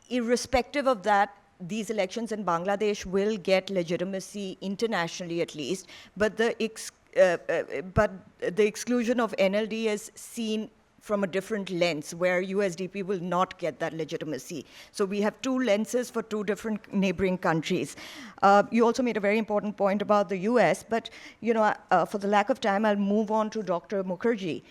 irrespective of that, these elections in Bangladesh will get legitimacy internationally at least, but the exclusion of NLD is seen from a different lens where USDP will not get that legitimacy. So we have two lenses for two different neighboring countries. You also made a very important point about the US, but for the lack of time, I'll move on to Dr. Mukherjee.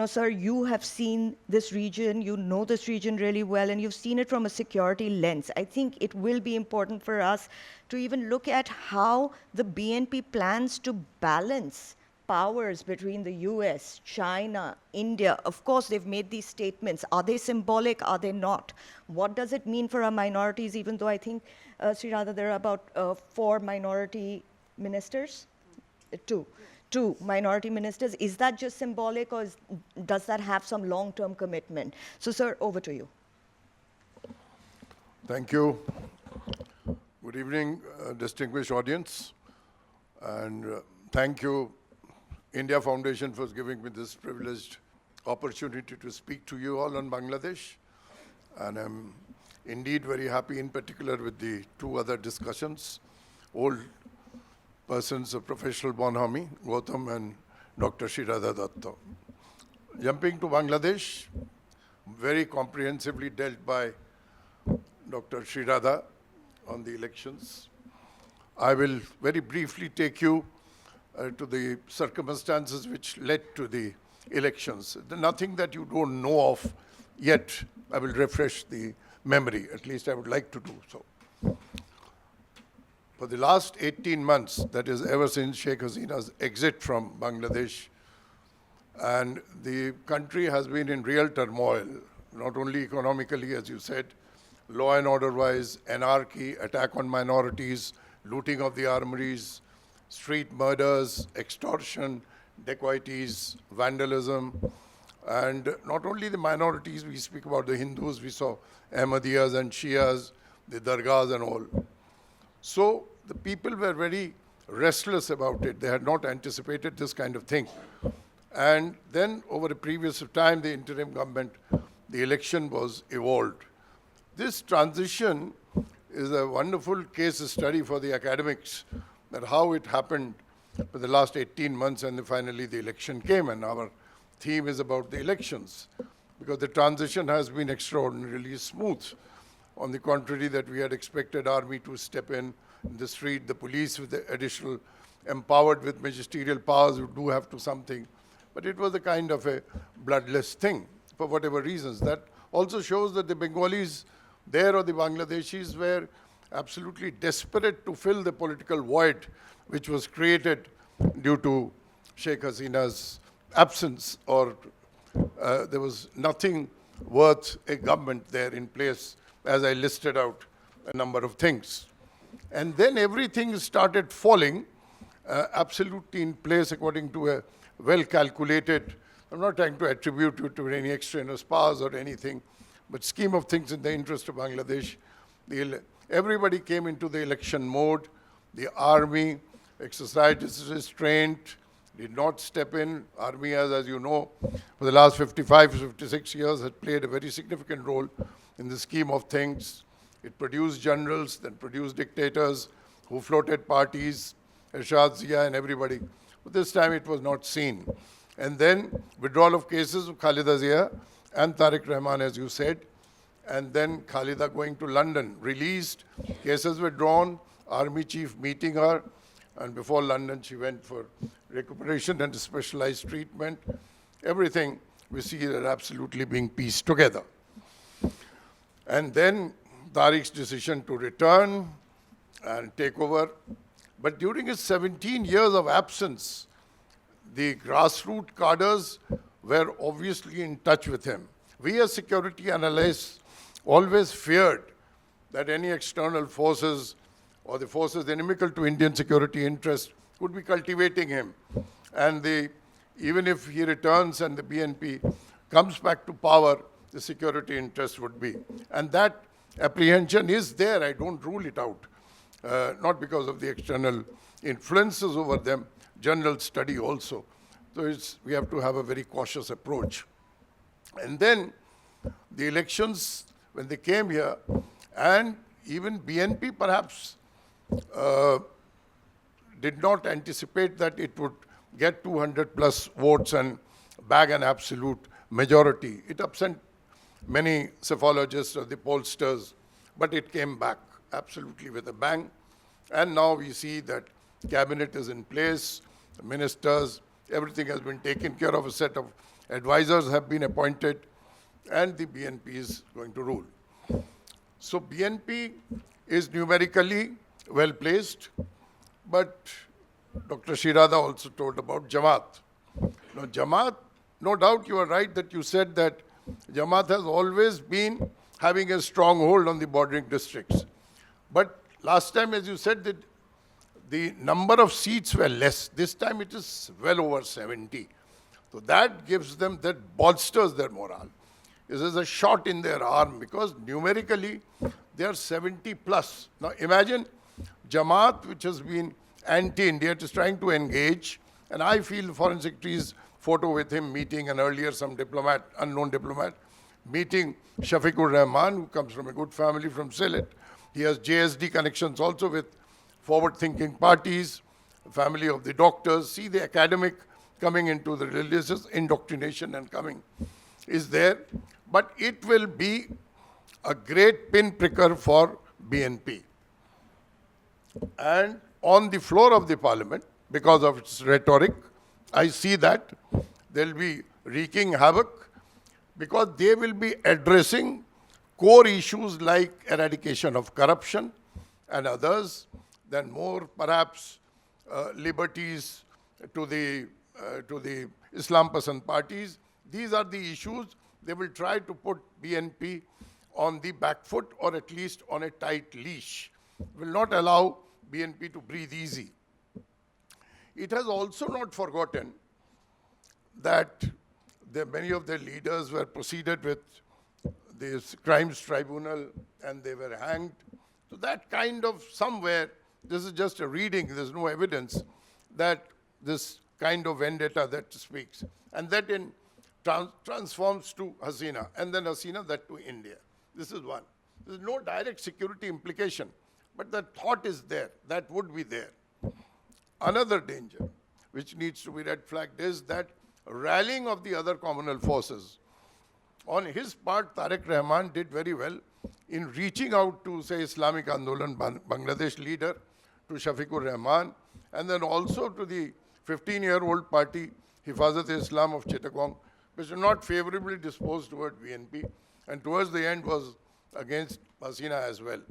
Sir, you have seen this region, you know this region really well, and you've seen it from a security lens. I think it will be important for us to even look at how the BNP plans to balance powers between the US, China, India. Of course, they've made these statements. Are they symbolic? Are they not? What does it mean for our minorities, even though I think, Sreeradha, there are about 4 minority ministers? Two minority ministers. Is that just symbolic, or does that have some long-term commitment? So, sir, over to you. Thank you. Good evening, distinguished audience. And thank you, India Foundation, for giving me this privileged opportunity to speak to you all on Bangladesh. And I'm indeed very happy, in particular, with the 2 other discussions, old persons of professional bonhomie, Gautam and Dr. Sreeradha Datta. Jumping to Bangladesh, very comprehensively dealt by Dr. Sreeradha on the elections. I will very briefly take you to the circumstances which led to the elections. Nothing that you don't know of yet. I will refresh the memory, at least I would like to do so. For the last 18 months, that is ever since Sheikh Hasina's exit from Bangladesh, and the country has been in real turmoil, not only economically, as you said, law and order-wise, anarchy, attack on minorities, looting of the armories, street murders, extortion, dacoities, vandalism, and not only the minorities, we speak about the Hindus, we saw Ahmadiyas and Shias, the Dargahs and all. So the people were very restless about it. They had not anticipated this kind of thing. And then over a previous time, the interim government, the election was evolved. This transition is a wonderful case study for the academics, that how it happened for the last 18 months, and then finally the election came, and our theme is about the elections, because the transition has been extraordinarily smooth. On the contrary, that we had expected army to step in the street, the police with the additional, empowered with magisterial powers, who do have to something. But it was a kind of a bloodless thing, for whatever reasons. That also shows that the Bengalis there, or the Bangladeshis, were absolutely desperate to fill the political void which was created due to Sheikh Hasina's absence, or there was nothing worth a government there in place, as I listed out a number of things. And then everything started falling absolutely in place according to a well-calculated, I'm not trying to attribute it to any extraneous powers or anything, but scheme of things in the interest of Bangladesh. Everybody came into the election mode. The army exercised restraint, did not step in. Army, as you know, for the last 55, 56 years, has played a very significant role in the scheme of things. It produced generals, then produced dictators who floated parties, Ershad Zia and everybody. But this time it was not seen. And then withdrawal of cases of Khalida Zia and Tariq Rahman, as you said, and then Khalida going to London, released, cases withdrawn, army chief meeting her, and before London she went for recuperation and specialized treatment. Everything we see that absolutely being pieced together. And then Tariq's decision to return and take over. But during his 17 years of absence, the grassroots cadres were obviously in touch with him. We as security analysts always feared that any external forces or the forces inimical to Indian security interests could be cultivating him. And even if he returns and the BNP comes back to power, the security interest would be. And that apprehension is there, I don't rule it out. Not because of the external influences over them, general study also. So we have to have a very cautious approach. And then the elections, when they came here, and even BNP perhaps did not anticipate that it would get 200 plus votes and bag an absolute majority. It upset many psephologists or the pollsters, but it came back absolutely with a bang. And now we see that cabinet is in place, the ministers, everything has been taken care of, a set of advisors have been appointed, and the BNP is going to rule. So BNP is numerically well placed, but Dr. Sreeradha also told about Jamaat. Now Jamaat, no doubt you are right that you said that Jamaat has always been having a stronghold on the bordering districts. But last time, as you said, that the number of seats were less. This time it is well over 70. So that gives them, that bolsters their morale. This is a shot in their arm because numerically they are 70 plus. Now imagine Jamaat, which has been anti-India, is trying to engage, and I feel the Foreign Secretary's photo with him meeting and earlier some diplomat, unknown diplomat, meeting Shafiqur Rahman, who comes from a good family from Sylhet. He has JSD connections also with forward-thinking parties, family of the doctors. See the academic coming into the religious indoctrination and coming is there. But it will be a great pinpricker for BNP. And on the floor of the parliament, because of its rhetoric, I see that they'll be wreaking havoc because they will be addressing core issues like eradication of corruption and others, then more perhaps liberties to the Islam-Pasand parties. These are the issues they will try to put BNP on the back foot or at least on a tight leash. Will not allow BNP to breathe easy. It has also not forgotten that many of their leaders were proceeded with this crimes tribunal and they were hanged. So that kind of somewhere, this is just a reading, there's no evidence that this kind of vendetta that speaks. And that in transforms to Hasina, and then Hasina that to India. This is one. There's no direct security implication, but the thought is there, that would be there. Another danger, which needs to be red flagged, is that rallying of the other communal forces. On his part, Tariq Rahman did very well in reaching out to, say, Islamic Andolan Bangladesh leader, to Shafiqur Rahman, and then also to the 15-year-old party, Hifazat-e-Islam of Chittagong, which was not favorably disposed toward BNP, and towards the end was against Hasina as well.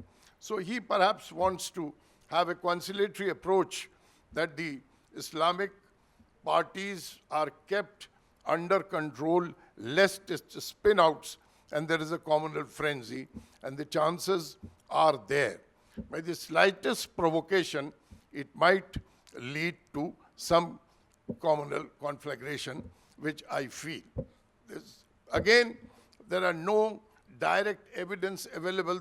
So he perhaps wants to have a conciliatory approach that the Islamic parties are kept under control, lest it's spin-outs and there is a communal frenzy, and the chances are there. By the slightest provocation, it might lead to some communal conflagration, which I feel. Again, there are no direct evidence available,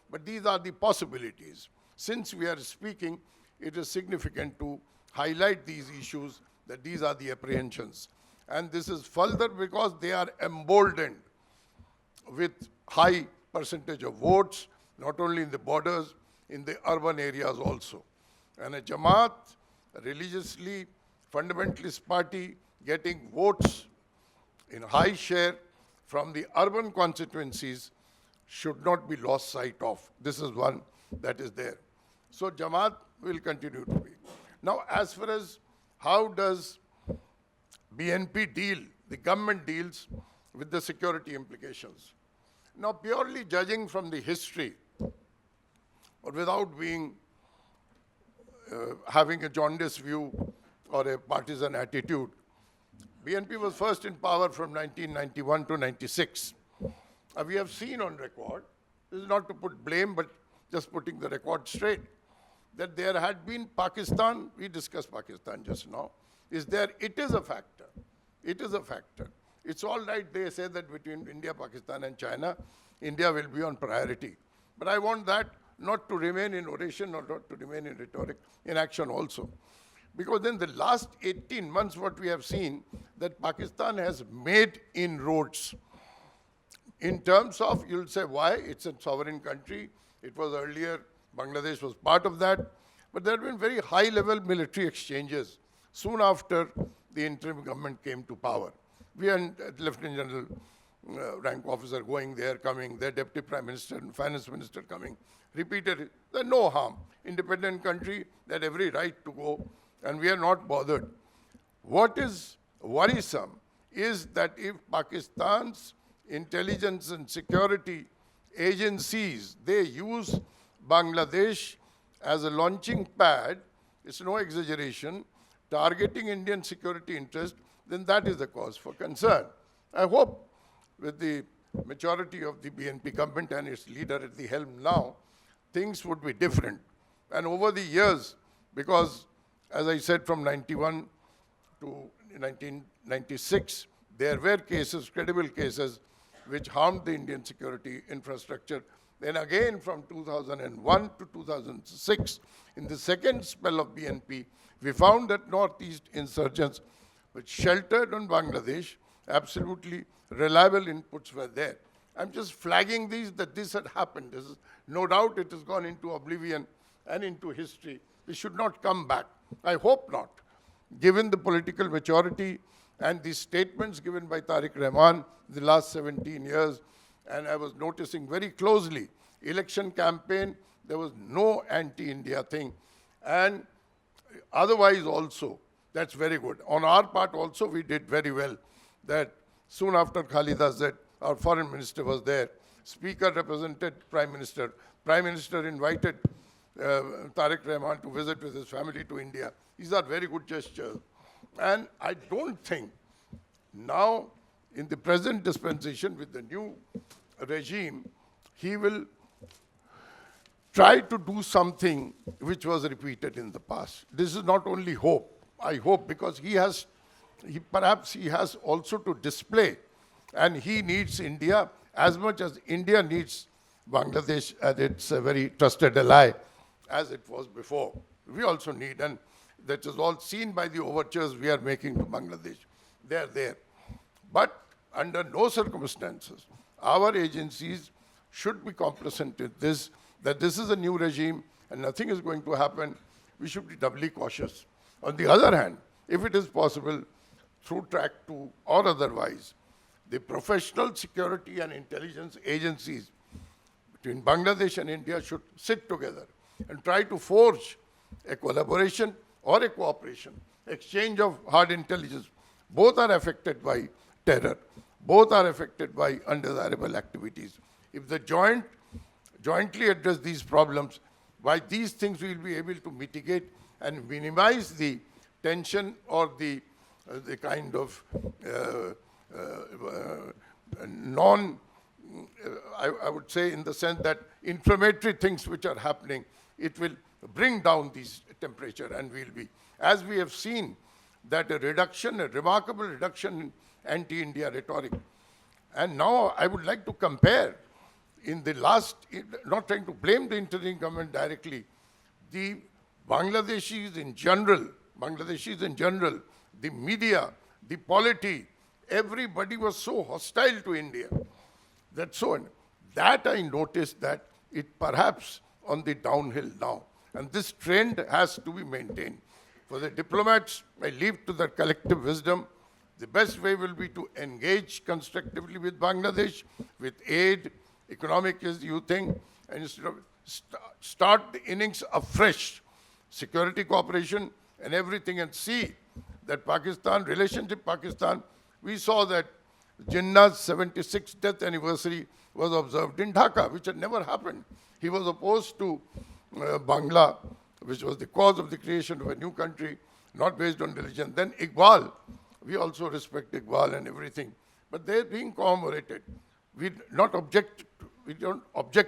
but these are the possibilities. Since we are speaking, it is significant to highlight these issues, that these are the apprehensions. And this is further because they are emboldened with high percentage of votes, not only in the borders, in the urban areas also. And a Jamaat, a religiously fundamentalist party, getting votes in high share from the urban constituencies should not be lost sight of. This is one that is there. So Jamaat will continue to be. Now, as far as how does BNP deal, the government deals with the security implications. Now, purely judging from the history, or without being, having a jaundiced view or a partisan attitude, BNP was first in power from 1991 to 96. We have seen on record, this is not to put blame, but just putting the record straight, that there had been Pakistan, we discussed Pakistan just now, is there, it is a factor. It is a factor. It's all right, they say that between India, Pakistan and China, India will be on priority. But I want that not to remain in oration or not to remain in rhetoric, in action also. Because in the last 18 months, what we have seen, that Pakistan has made inroads. In terms of, you'll say, why? It's a sovereign country. It was earlier, Bangladesh was part of that. But there have been very high-level military exchanges soon after the interim government came to power. We had Lieutenant General rank officer going there, coming, their deputy prime minister and finance minister coming, repeated it. There's no harm. Independent country, they had every right to go, and we are not bothered. What is worrisome is that if Pakistan's intelligence and security agencies, they use Bangladesh as a launching pad, it's no exaggeration, targeting Indian security interests, then that is the cause for concern. I hope with the maturity of the BNP government and its leader at the helm now, things would be different. And over the years, because as I said, from 91 to 1996, there were cases, credible cases, which harmed the Indian security infrastructure. Then again from 2001 to 2006, in the second spell of BNP, we found that Northeast insurgents which sheltered on Bangladesh, absolutely reliable inputs were there. I'm just flagging these that this had happened. This is, no doubt it has gone into oblivion and into history. This should not come back. I hope not. Given the political maturity and the statements given by Tariq Rahman the last 17 years, and I was noticing very closely, election campaign, there was no anti-India thing. And otherwise also, that's very good. On our part also, we did very well. That soon after Khalida said, our foreign minister was there. Speaker represented Prime Minister. Prime Minister invited Tariq Rahman to visit with his family to India. These are very good gestures. And I don't think now, in the present dispensation with the new regime, he will try to do something which was repeated in the past. This is not only hope. I hope because perhaps he has also to display, and he needs India as much as India needs Bangladesh as its a very trusted ally as it was before. We also need, and that is all seen by the overtures we are making to Bangladesh. They are there. But under no circumstances, our agencies should be complacent with this, that this is a new regime and nothing is going to happen. We should be doubly cautious. On the other hand, if it is possible, through track 2 or otherwise, the professional security and intelligence agencies between Bangladesh and India should sit together and try to forge a collaboration or a cooperation, exchange of hard intelligence. Both are affected by terror. Both are affected by undesirable activities. If they jointly address these problems, by these things we will be able to mitigate and minimize the tension or the kind of I would say in the sense that inflammatory things which are happening, it will bring down these temperature, and we'll be, as we have seen, that a remarkable reduction in anti-India rhetoric. And now I would like to compare in the last, not trying to blame the interim government directly, the Bangladeshis in general, the media, the polity, everybody was so hostile to India. That I noticed that it perhaps on the downhill now. And this trend has to be maintained. For the diplomats, I leave to their collective wisdom. The best way will be to engage constructively with Bangladesh, with aid, economic is you think, and instead of start the innings afresh, security cooperation and everything, and see that Pakistan, relationship Pakistan, we saw that Jinnah's 76th death anniversary was observed in Dhaka, which had never happened. He was opposed to Bangla, which was the cause of the creation of a new country, not based on religion. Then Iqbal, we also respect Iqbal and everything, but they're being commemorated. We don't object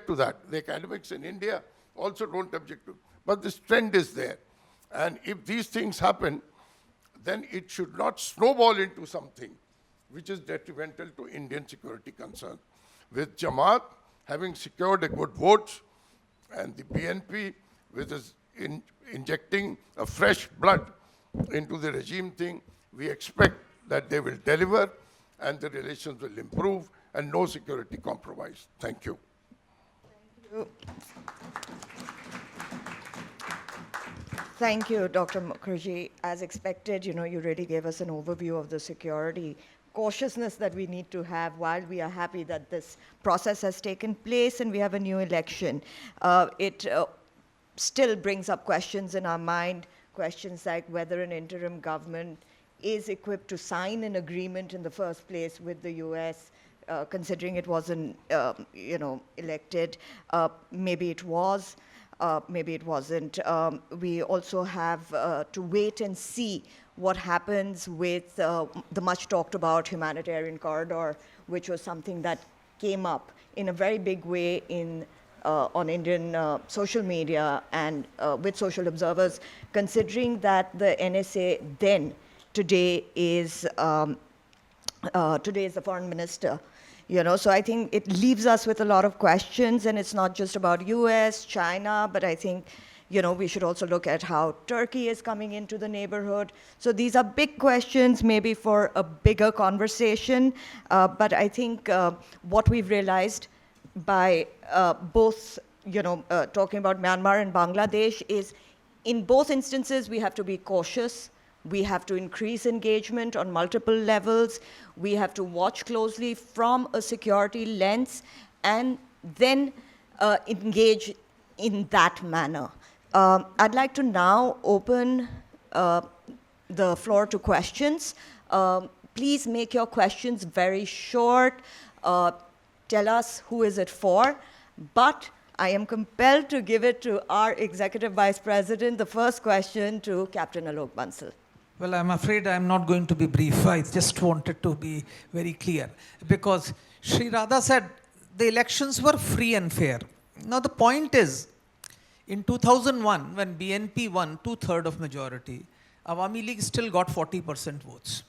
to that. The academics in India also don't object to, but this trend is there. And if these things happen, then it should not snowball into something which is detrimental to Indian security concerns. With Jamaat having secured a good vote, and the BNP with its injecting a fresh blood into the regime thing, we expect that they will deliver and the relations will improve and no security compromise. Thank you. Thank you, Dr. Mukherjee. As expected, you really gave us an overview of the security cautiousness that we need to have while we are happy that this process has taken place and we have a new election. It still brings up questions in our mind, questions like whether an interim government is equipped to sign an agreement in the first place with the US, considering it wasn't, elected. Maybe it was, maybe it wasn't. We also have to wait and see what happens with the much talked about humanitarian corridor, which was something that came up in a very big way on Indian social media and with social observers, considering that the NSA then, today is the foreign minister. So I think it leaves us with a lot of questions, and it's not just about US, China, but I think we should also look at how Turkey is coming into the neighborhood. So these are big questions, maybe for a bigger conversation. But I think what we've realized by both, talking about Myanmar and Bangladesh is, in both instances, we have to be cautious. We have to increase engagement on multiple levels. We have to watch closely from a security lens and then engage in that manner. I'd like to now open the floor to questions. Please make your questions very short. Tell us who is it for. But I am compelled to give it to our Executive Vice President, the first question to Captain Alok Bansal. Well, I'm afraid I'm not going to be brief. I just wanted to be very clear. Because Sreeradha said the elections were free and fair. Now the point is, in 2001, when BNP won 2/3 of majority, Awami League still got 40% votes.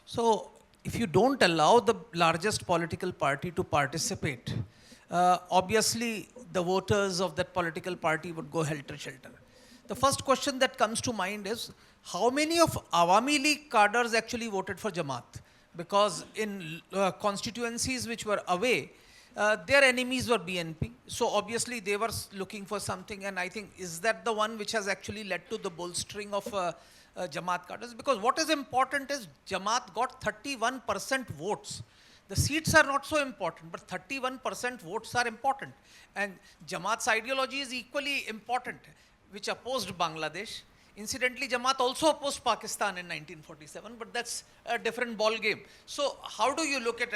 So if you don't allow the largest political party to participate, obviously the voters of that political party would go helter-skelter. The first question that comes to mind is, how many of Awami League cadres actually voted for Jamaat? Because in constituencies which were away, their enemies were BNP. So obviously they were looking for something, and I think, is that the one which has actually led to the bolstering of Jamaat cadres? Because what is important is Jamaat got 31% votes. The seats are not so important, but 31% votes are important. And Jamaat's ideology is equally important, which opposed Bangladesh. Incidentally, Jamaat also opposed Pakistan in 1947, but that's a different ball game. So how do you look at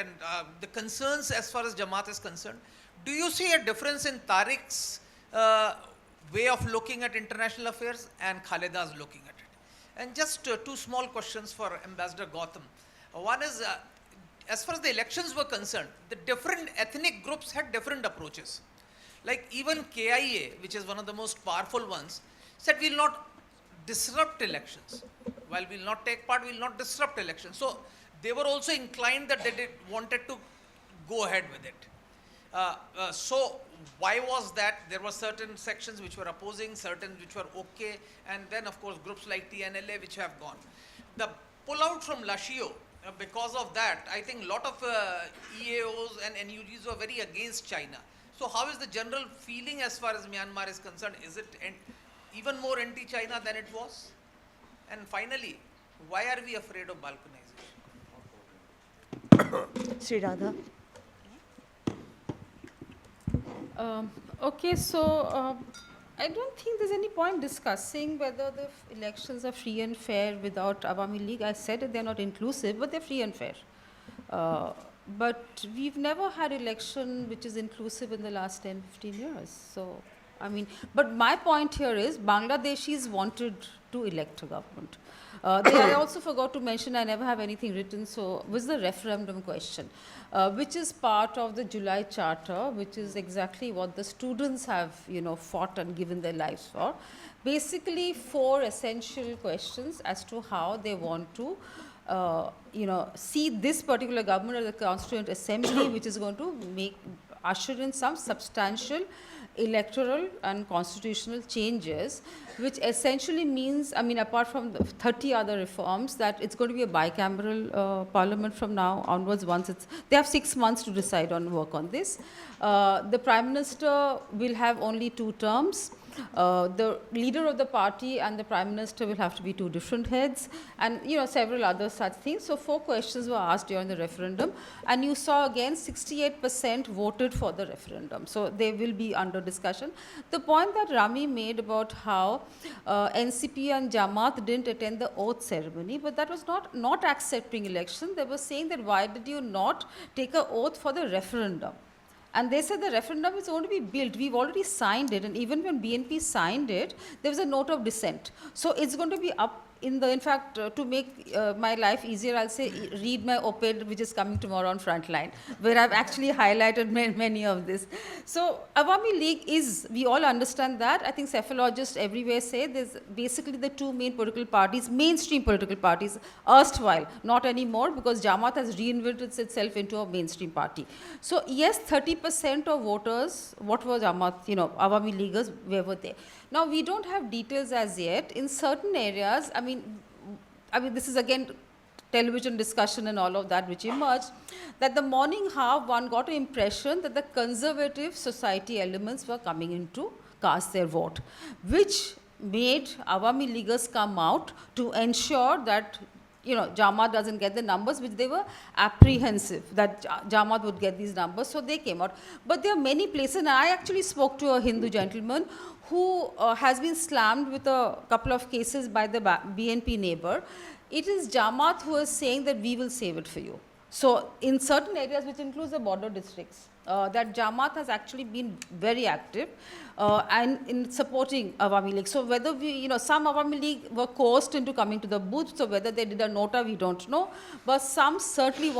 the concerns as far as Jamaat is concerned? Do you see a difference in Tariq's way of looking at international affairs and Khalida's looking at it? And just two small questions for Ambassador Gautam. One is, as far as the elections were concerned, the different ethnic groups had different approaches. Like even KIA, which is one of the most powerful ones, said we'll not disrupt elections. While we'll not take part, we'll not disrupt elections. So they were also inclined that they wanted to go ahead with it. So why was that? There were certain sections which were opposing, certain which were okay, and then of course groups like TNLA which have gone. The pullout from Lashio, because of that, I think a lot of EAOs and NUGs were very against China. So how is the general feeling as far as Myanmar is concerned? Is it even more anti-China than it was? And finally, why are we afraid of balkanization? Sreeradha. Okay, so I don't think there's any point discussing whether the elections are free and fair without Awami League. I said that they're not inclusive, but they're free and fair. But we've never had election which is inclusive in the last 10, 15 years. So, I mean, but my point here is Bangladeshis wanted to elect a government. I also forgot to mention, I never have anything written, so was the referendum question, which is part of the July Charter, which is exactly what the students have, fought and given their lives for. Basically, 4 essential questions as to how they want to, see this particular government or the Constituent Assembly, which is going to usher in some substantial electoral and constitutional changes, which essentially means, apart from the 30 other reforms, that it's going to be a bicameral parliament from now onwards. They have 6 months to decide on work on this. The Prime Minister will have only 2 terms. The leader of the party and the prime minister will have to be two different heads, and several other such things. So 4 questions were asked during the referendum, and you saw again 68% voted for the referendum. So they will be under discussion. The point that Rami made about how NCP and Jamaat didn't attend the oath ceremony, but that was not accepting election. They were saying that why did you not take an oath for the referendum? And they said the referendum is going to be built. We've already signed it, and even when BNP signed it, there was a note of dissent. So it's going to be up in fact, to make my life easier, I'll say read my op-ed, which is coming tomorrow on Frontline, where I've actually highlighted many of this. So Awami League is, we all understand that. I think cephalologists everywhere say there's basically the 2 main political parties, mainstream political parties, erstwhile, not anymore, because Jamaat has reinvented itself into a mainstream party. So yes, 30% of voters, what was Jamaat, Awami Leaguers, where were they? Now, we don't have details as yet. In certain areas, I mean, this is again television discussion and all of that which emerged, that the morning half, one got an impression that the conservative society elements were coming in to cast their vote, which made Awami Leaguers come out to ensure that Jamaat doesn't get the numbers, which they were apprehensive that Jamaat would get these numbers, so they came out. But there are many places, and I actually spoke to a Hindu gentleman who has been slammed with a couple of cases by the BNP neighbor. It is Jamaat who is saying that we will save it for you. So in certain areas, which includes the border districts, that Jamaat has actually been very active and in supporting Awami League. So whether some Awami League were coerced into coming to the booth, so whether they did a nota, we don't know. But some certainly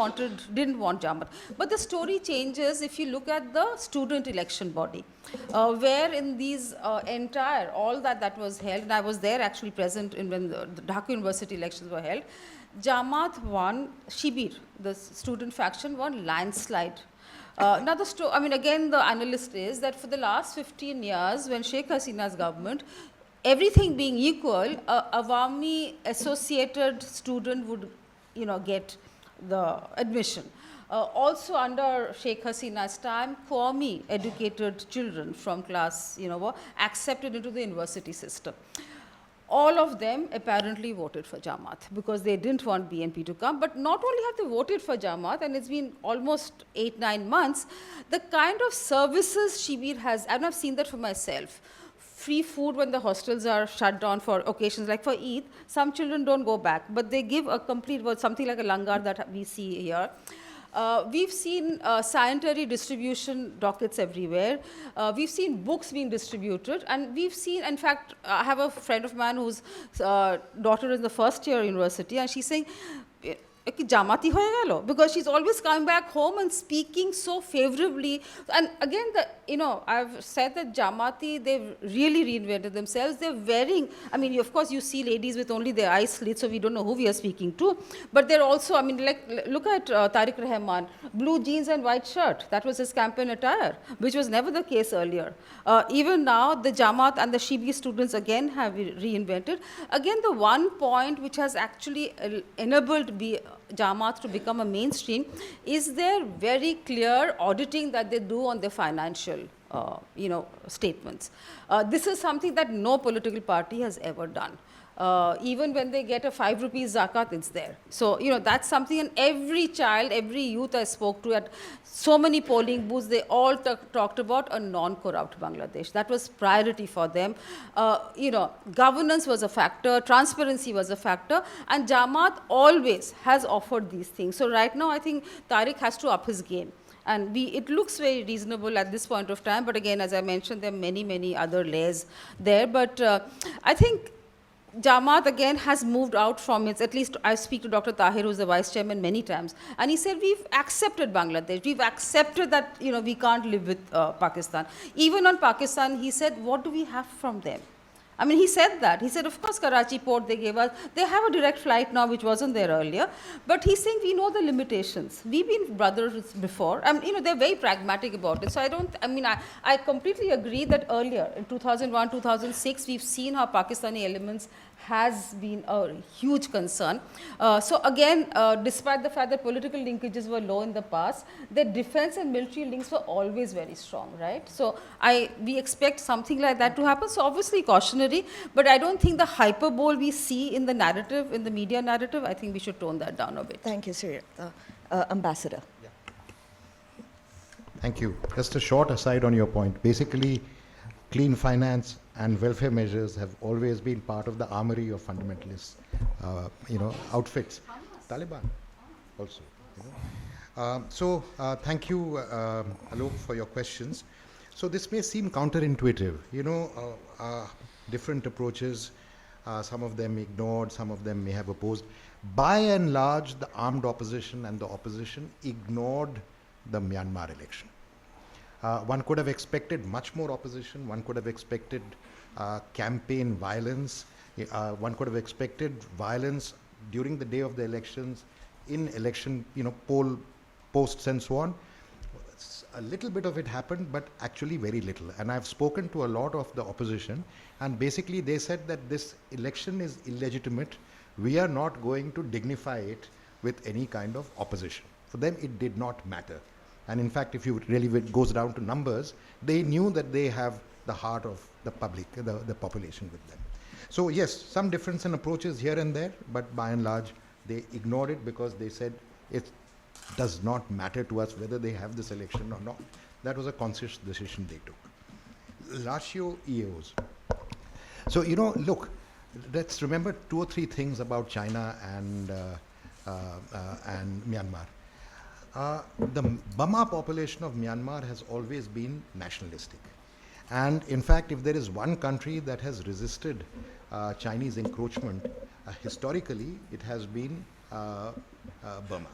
didn't want Jamaat. But the story changes if you look at the student election body, where in these all that was held, and I was there actually present when the Dhaka University elections were held, Jamaat won, Shibir, the student faction, won landslide. Now, again, the analyst is that for the last 15 years, when Sheikh Hasina's government, everything being equal, Awami associated student would, get the admission. Also under Sheikh Hasina's time, Qawmi educated children from class, were accepted into the university system. All of them apparently voted for Jamaat because they didn't want BNP to come. But not only have they voted for Jamaat, and it's been almost 8-9 months, the kind of services Shibir has, and I've seen that for myself. Free food when the hostels are shut down for occasions like for Eid, some children don't go back, but they give a complete, something like a langar that we see here. We've seen sanitary distribution dockets everywhere. We've seen books being distributed, and we've seen, in fact, I have a friend of mine whose daughter is in the first year university, and she's saying, Jamati hoye gelo, because she's always coming back home and speaking so favorably. And again, I've said that Jamati, they've really reinvented themselves. They're wearing, of course, you see ladies with only their eyes slit, so we don't know who we are speaking to. But they're also, look at Tariq Rahman, blue jeans and white shirt. That was his campaign attire, which was never the case earlier. Even now, the Jamaat and the Shibi students again have reinvented. Again, the one point which has actually enabled Jamaat to become a mainstream is their very clear auditing that they do on their financial statements. This is something that no political party has ever done. Even when they get a 5 rupees zakat, it's there. So, that's something, and every child, every youth I spoke to at so many polling booths, they all talked about a non-corrupt Bangladesh. That was priority for them. Governance was a factor, transparency was a factor, and Jamaat always has offered these things. So right now, I think Tariq has to up his game. And it looks very reasonable at this point of time, but again, as I mentioned, there are many other layers there. But I think Jamaat again has moved out from its, at least I speak to Dr. Tahir, who's the vice chairman, many times, and he said, we've accepted Bangladesh. We've accepted that, we can't live with Pakistan. Even on Pakistan, he said, what do we have from them? He said that. He said, of course, Karachi port they gave us. They have a direct flight now, which wasn't there earlier. But he's saying we know the limitations. We've been brothers before. They're very pragmatic about it. So I completely agree that earlier, in 2001, 2006, we've seen how Pakistani elements has been a huge concern. So again, despite the fact that political linkages were low in the past, the defense and military links were always very strong, right? So we expect something like that to happen. So obviously cautionary, but I don't think the hyperbole we see in the narrative, in the media narrative, I think we should tone that down a bit. Thank you, Sreeradha. Ambassador. Thank you. Just a short aside on your point. Basically, clean finance and welfare measures have always been part of the armory of fundamentalist, outfits. Taliban also. Thank you, Alok, for your questions. So this may seem counterintuitive. Different approaches. Some of them ignored, some of them may have opposed. By and large, the armed opposition and the opposition ignored the Myanmar election. One could have expected much more opposition. One could have expected campaign violence. One could have expected violence during the day of the elections, in election, poll posts and so on. A little bit of it happened, but actually very little. And I've spoken to a lot of the opposition, and basically they said that this election is illegitimate. We are not going to dignify it with any kind of opposition. For them, it did not matter. And in fact, if it goes down to numbers, they knew that they have the heart of the public, the population with them. So yes, some difference in approaches here and there, but by and large, they ignored it because they said it does not matter to us whether they have this election or not. That was a conscious decision they took. Lazio EOs. So, look, let's remember 2 or 3 things about China and Myanmar. The Burma population of Myanmar has always been nationalistic. And in fact, if there is one country that has resisted Chinese encroachment, historically, it has been Burma.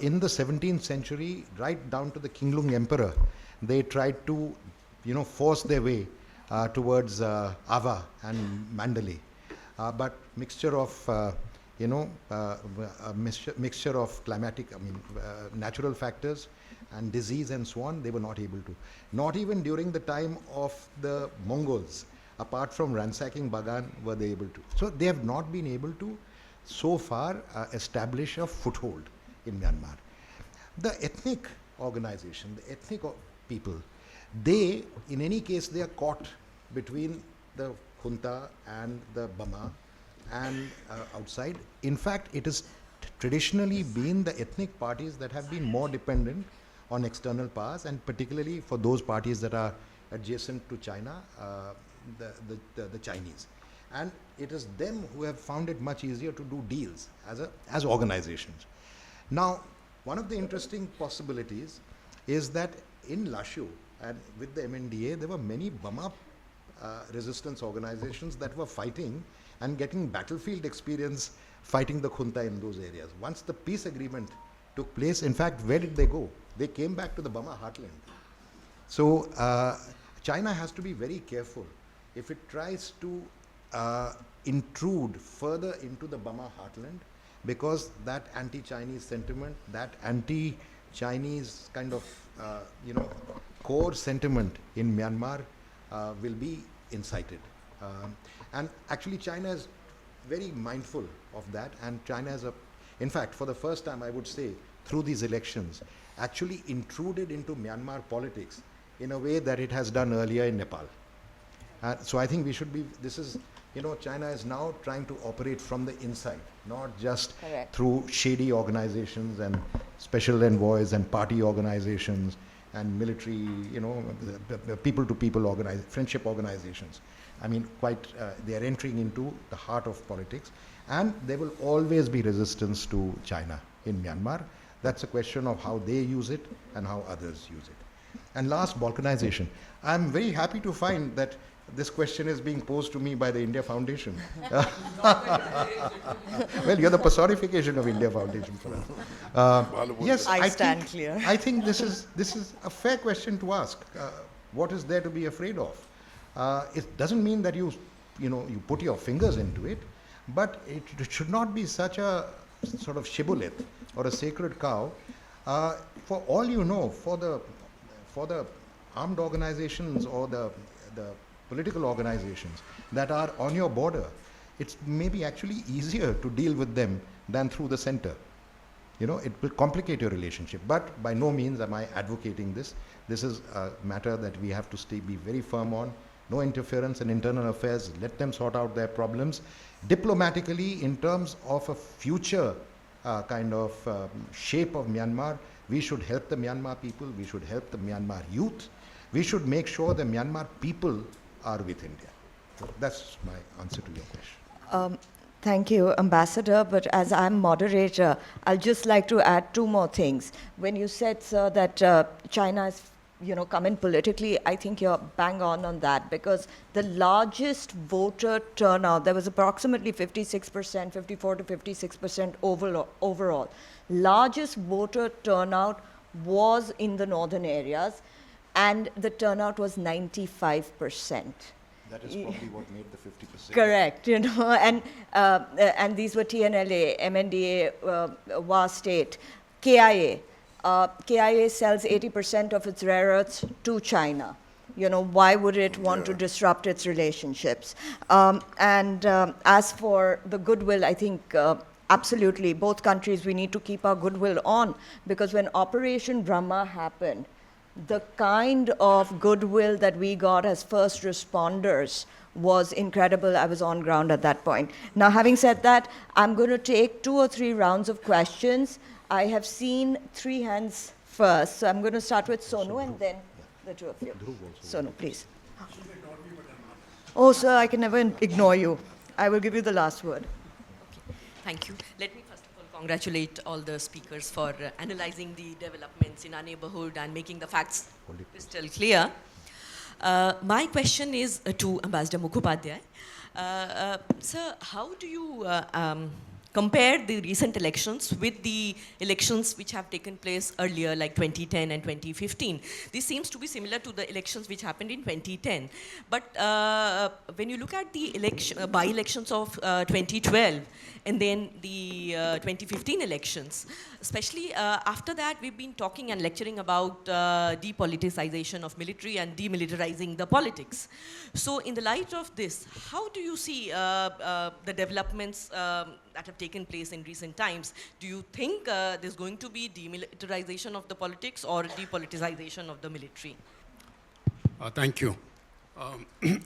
In the 17th century, right down to the Qinglung Emperor, they tried to, force their way towards Ava and Mandalay. But mixture of mixture of climatic, natural factors and disease and so on, they were not able to. Not even during the time of the Mongols, apart from ransacking Bagan, were they able to. So they have not been able to, so far, establish a foothold in Myanmar. The ethnic organization, the ethnic people, they, in any case, they are caught between the junta and the Burma and outside. In fact, it has traditionally been the ethnic parties that have been more dependent on external powers, and particularly for those parties that are adjacent to China, the Chinese. And it is them who have found it much easier to do deals as organizations. Now, one of the interesting possibilities is that in Lashu and with the MNDA, there were many Burma resistance organizations that were fighting and getting battlefield experience fighting the junta in those areas. Once the peace agreement took place, in fact, where did they go? They came back to the Burma heartland. So China has to be very careful if it tries to intrude further into the Burma heartland, because that anti-Chinese sentiment, that anti-Chinese kind of core sentiment in Myanmar will be incited. And actually China is very mindful of that, and China has, in fact, for the first time, I would say, through these elections, actually intruded into Myanmar politics in a way that it has done earlier in Nepal. So I think we should be, China is now trying to operate from the inside, not just through shady organizations and special envoys and party organizations and military, people-to-people friendship organizations. They are entering into the heart of politics, and there will always be resistance to China in Myanmar. That's a question of how they use it and how others use it. And last, balkanization. I'm very happy to find that this question is being posed to me by the India Foundation. Well, you're the personification of India Foundation for us. Yes, I stand clear. I think this is a fair question to ask. What is there to be afraid of? It doesn't mean that you put your fingers into it, but it should not be such a sort of shibboleth or a sacred cow. For all you know, for the armed organizations or the political organizations that are on your border, it's maybe actually easier to deal with them than through the center. You know, it will complicate your relationship. But by no means am I advocating this. This is a matter that we have to be very firm on. No interference in internal affairs. Let them sort out their problems diplomatically in terms of a future shape of Myanmar. We should help the Myanmar people. We should help the Myanmar youth. We should make sure the Myanmar people are with India. So that's my answer to your question. Thank you, Ambassador. But as I'm moderator, I'll just like to add two more things. When you said, sir, that China has, come in politically, I think you're bang on that, because the largest voter turnout, there was approximately 56%, 54 to 56% overall. Largest voter turnout was in the northern areas, and the turnout was 95%. That is probably what made the 50%. Correct, and these were TNLA, MNDA, WA State, KIA. KIA sells 80% of its rare earths to China. Why would it want to disrupt its relationships? As for the goodwill, I think absolutely, both countries, we need to keep our goodwill on, because when Operation Brahma happened, the kind of goodwill that we got as first responders was incredible. I was on ground at that point. Now, having said that, I'm going to take 2 or 3 rounds of questions. I have seen 3 hands first, so I'm going to start with Sonu and then the 2 of you. Sonu, please. Oh, sir, I can never ignore you. I will give you the last word. Thank you. Let me first of all congratulate all the speakers for analyzing the developments in our neighborhood and making the facts crystal clear. My question is to Ambassador Mukhopadhaya. Sir, how do you compare the recent elections with the elections which have taken place earlier, like 2010 and 2015? This seems to be similar to the elections which happened in 2010. But when you look at the by-elections of 2012 and then the 2015 elections, especially after that, we've been talking and lecturing about depoliticization of military and demilitarizing the politics. So in the light of this, how do you see the developments that have taken place in recent times? Do you think there's going to be demilitarization of the politics or depoliticization of the military? Thank you.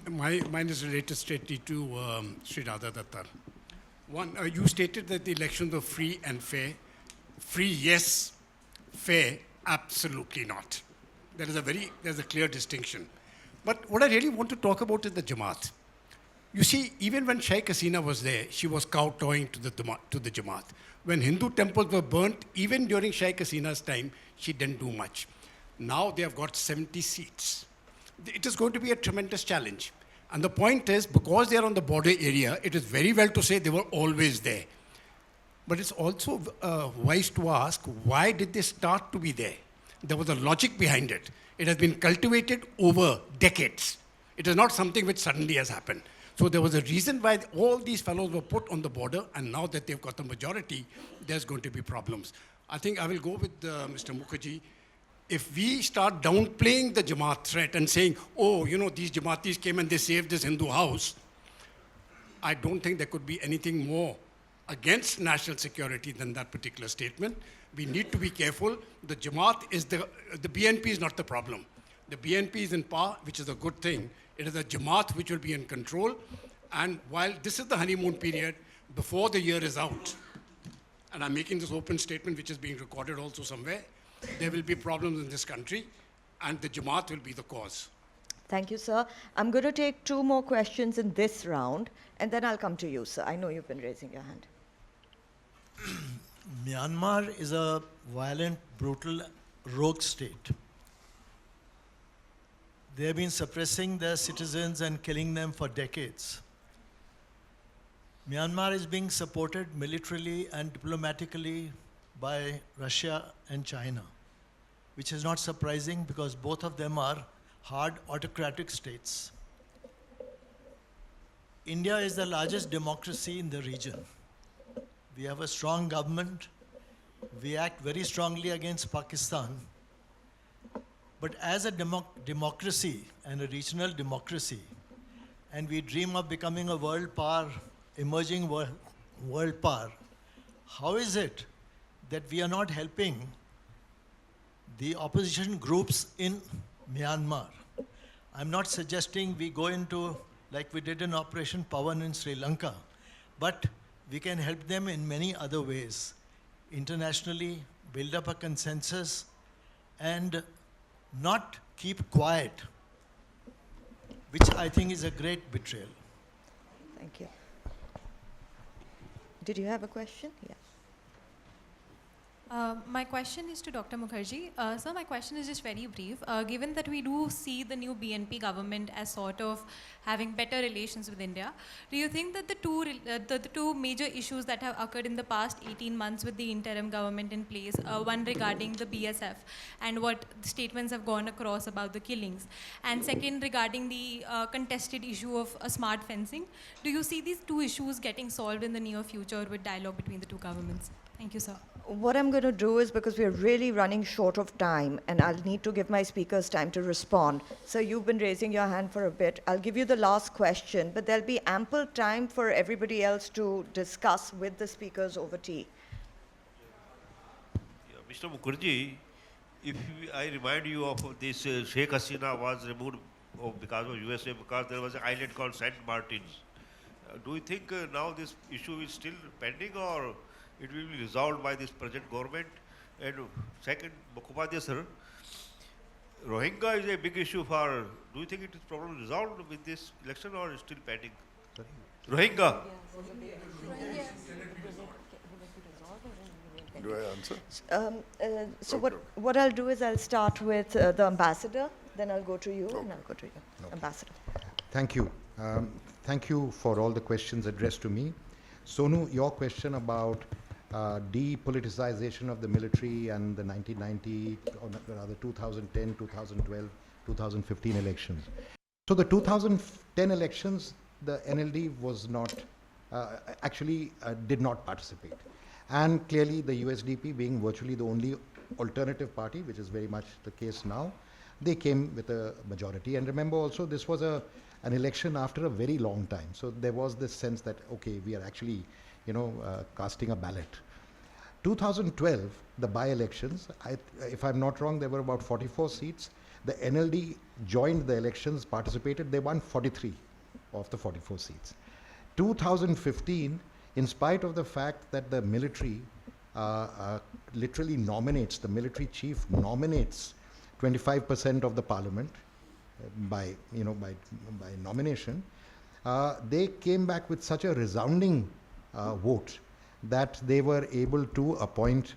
Mine is related straihtly to Sreeradha Datta. One, you stated that the elections were free and fair. Free, yes. Fair, absolutely not. There's a clear distinction. But what I really want to talk about is the Jamaat. You see, even when Sheikh Hasina was there, she was kowtowing to the Jamaat. When Hindu temples were burnt, even during Sheikh Hasina's time, she didn't do much. Now they have got 70 seats. It is going to be a tremendous challenge. And the point is, because they are on the border area, it is very well to say they were always there. But it's also wise to ask, why did they start to be there? There was a logic behind it. It has been cultivated over decades. It is not something which suddenly has happened. So there was a reason why all these fellows were put on the border, and now that they've got the majority, there's going to be problems. I think I will go with Mr. Mukherjee. If we start downplaying the Jamaat threat and saying, oh, these Jamaatis came and they saved this Hindu house, I don't think there could be anything more against national security than that particular statement. We need to be careful. The Jamaat is the BNP is not the problem. The BNP is in power, which is a good thing. It is a Jamaat which will be in control. And while this is the honeymoon period, before the year is out, and I'm making this open statement, which is being recorded also somewhere, there will be problems in this country, and the Jamaat will be the cause. Thank you, sir. I'm going to take 2 more questions in this round, and then I'll come to you, sir. I know you've been raising your hand. Myanmar is a violent, brutal, rogue state. They have been suppressing their citizens and killing them for decades. Myanmar is being supported militarily and diplomatically by Russia and China, which is not surprising because both of them are hard autocratic states. India is the largest democracy in the region. We have a strong government. We act very strongly against Pakistan. But as a democracy and a regional democracy, and we dream of becoming a world power emerging world power, how is it that we are not helping the opposition groups in Myanmar? I'm not suggesting we go into, like we did in Operation Pawan in Sri Lanka, but we can help them in many other ways. Internationally, build up a consensus, and not keep quiet, which I think is a great betrayal. Thank you. Did you have a question? Yeah. My question is to Dr. Mukherjee. Sir, my question is just very brief. Given that we do see the new BNP government as sort of having better relations with India, do you think that the two major issues that have occurred in the past 18 months with the interim government in place, one regarding the BSF and what the statements have gone across about the killings, and second regarding the contested issue of smart fencing, do you see these two issues getting solved in the near future with dialogue between the two governments? Thank you, sir. What I'm going to do is, because we're really running short of time, and I'll need to give my speakers time to respond. So you've been raising your hand for a bit. I'll give you the last question, but there'll be ample time for everybody else to discuss with the speakers over tea. Yeah, Mr. Mukherjee, I remind you of this Sheikh Hasina was removed because of USA, because there was an island called Saint Martins. Do you think now this issue is still pending, or it will be resolved by this present government? And second, Mukhopadhaya sir, Rohingya is a big issue for, do you think it is probably resolved with this election, or is still pending? Rohingya. Do I answer? So what I'll do is I'll start with the ambassador, then I'll go to you, and I'll go to you. Okay. Ambassador. Thank you. Thank you for all the questions addressed to me. Sonu, your question about depoliticization of the military and the 1990, or rather 2010, 2012, 2015 elections. So the 2010 elections, the NLD was not, did not participate. And clearly the USDP, being virtually the only alternative party, which is very much the case now, they came with a majority. And remember also, this was an election after a very long time. So there was this sense that, okay, we are actually, casting a ballot. 2012, the by-elections, if I'm not wrong, there were about 44 seats. The NLD joined the elections, participated, they won 43 of the 44 seats. 2015, in spite of the fact that the military literally nominates, the military chief nominates 25% of the parliament by nomination, they came back with such a resounding vote that they were able to appoint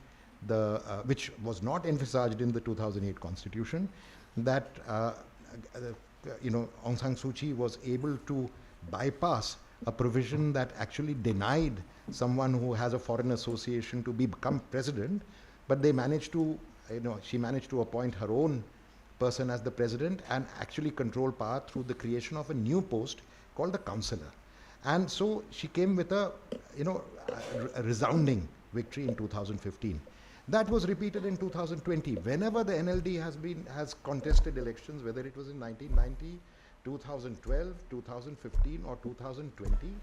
the, which was not envisaged in the 2008 constitution, that Aung San Suu Kyi was able to bypass a provision that actually denied someone who has a foreign association to become president, but they managed to, she managed to appoint her own person as the president and actually control power through the creation of a new post called the councillor. And so she came with a resounding victory in 2015. That was repeated in 2020. Whenever the NLD has contested elections, whether it was in 1990, 2012, 2015 or 2020,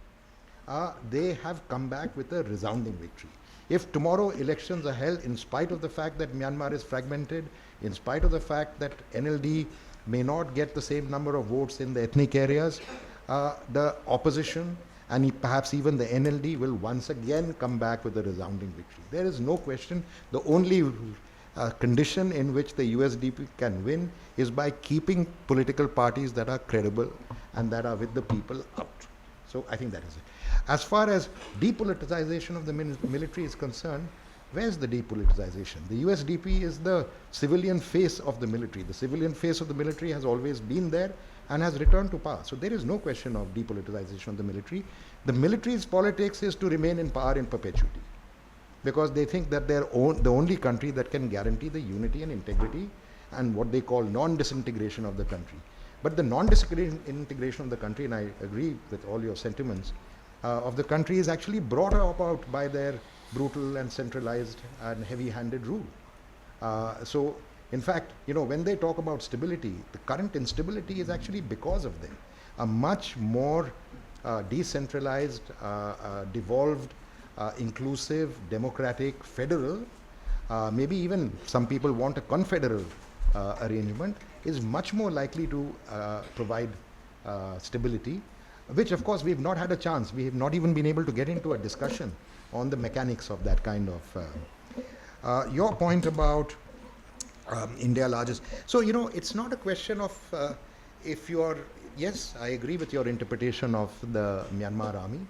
they have come back with a resounding victory. If tomorrow elections are held, in spite of the fact that Myanmar is fragmented, in spite of the fact that NLD may not get the same number of votes in the ethnic areas, the opposition and perhaps even the NLD will once again come back with a resounding victory. There is no question. The only condition in which the USDP can win is by keeping political parties that are credible and that are with the people out. So I think that is it. As far as depoliticization of the military is concerned, where's the depoliticization? The USDP is the civilian face of the military. The civilian face of the military has always been there and has returned to power. So there is no question of depoliticization of the military. The military's politics is to remain in power in perpetuity, because they think that they're the only country that can guarantee the unity and integrity and what they call non-disintegration of the country. But the non-disintegration of the country, and I agree with all your sentiments, of the country is actually brought about by their brutal and centralized and heavy-handed rule. So, in fact, when they talk about stability, the current instability is actually because of them. A much more decentralized, devolved, inclusive, democratic, federal, maybe even some people want a confederal arrangement, is much more likely to provide stability, which of course we've not had a chance. We have not even been able to get into a discussion on the mechanics of that kind of. Your point about India largest. So, you know, it's not a question of if you're, yes, I agree with your interpretation of the Myanmar army,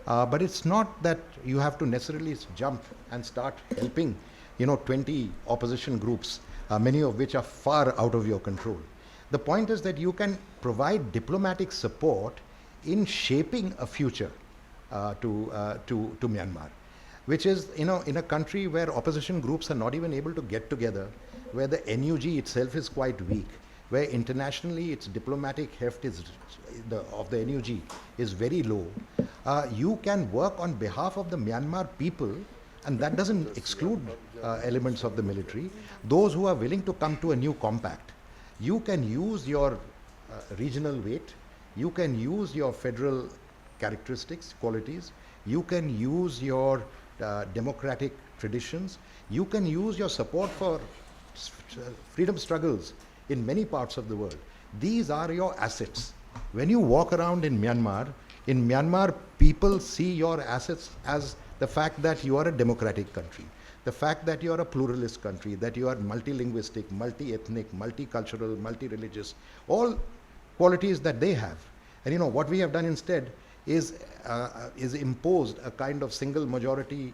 but it's not that you have to necessarily jump and start helping, you know, 20 opposition groups, many of which are far out of your control. The point is that you can provide diplomatic support in shaping a future to Myanmar, which is, you know, in a country where opposition groups are not even able to get together, where the NUG itself is quite weak, where internationally its diplomatic heft is of the NUG is very low. You can work on behalf of the Myanmar people, and that doesn't exclude elements of the military. Those who are willing to come to a new compact, you can use your regional weight, you can use your federal characteristics, qualities, you can use your democratic traditions, you can use your support for freedom struggles in many parts of the world. These are your assets. When you walk around in Myanmar, people see your assets as the fact that you are a democratic country, the fact that you are a pluralist country, that you are multilinguistic, multi-ethnic, multicultural, multi-religious, all qualities that they have. And you know, what we have done instead is imposed a kind of single majority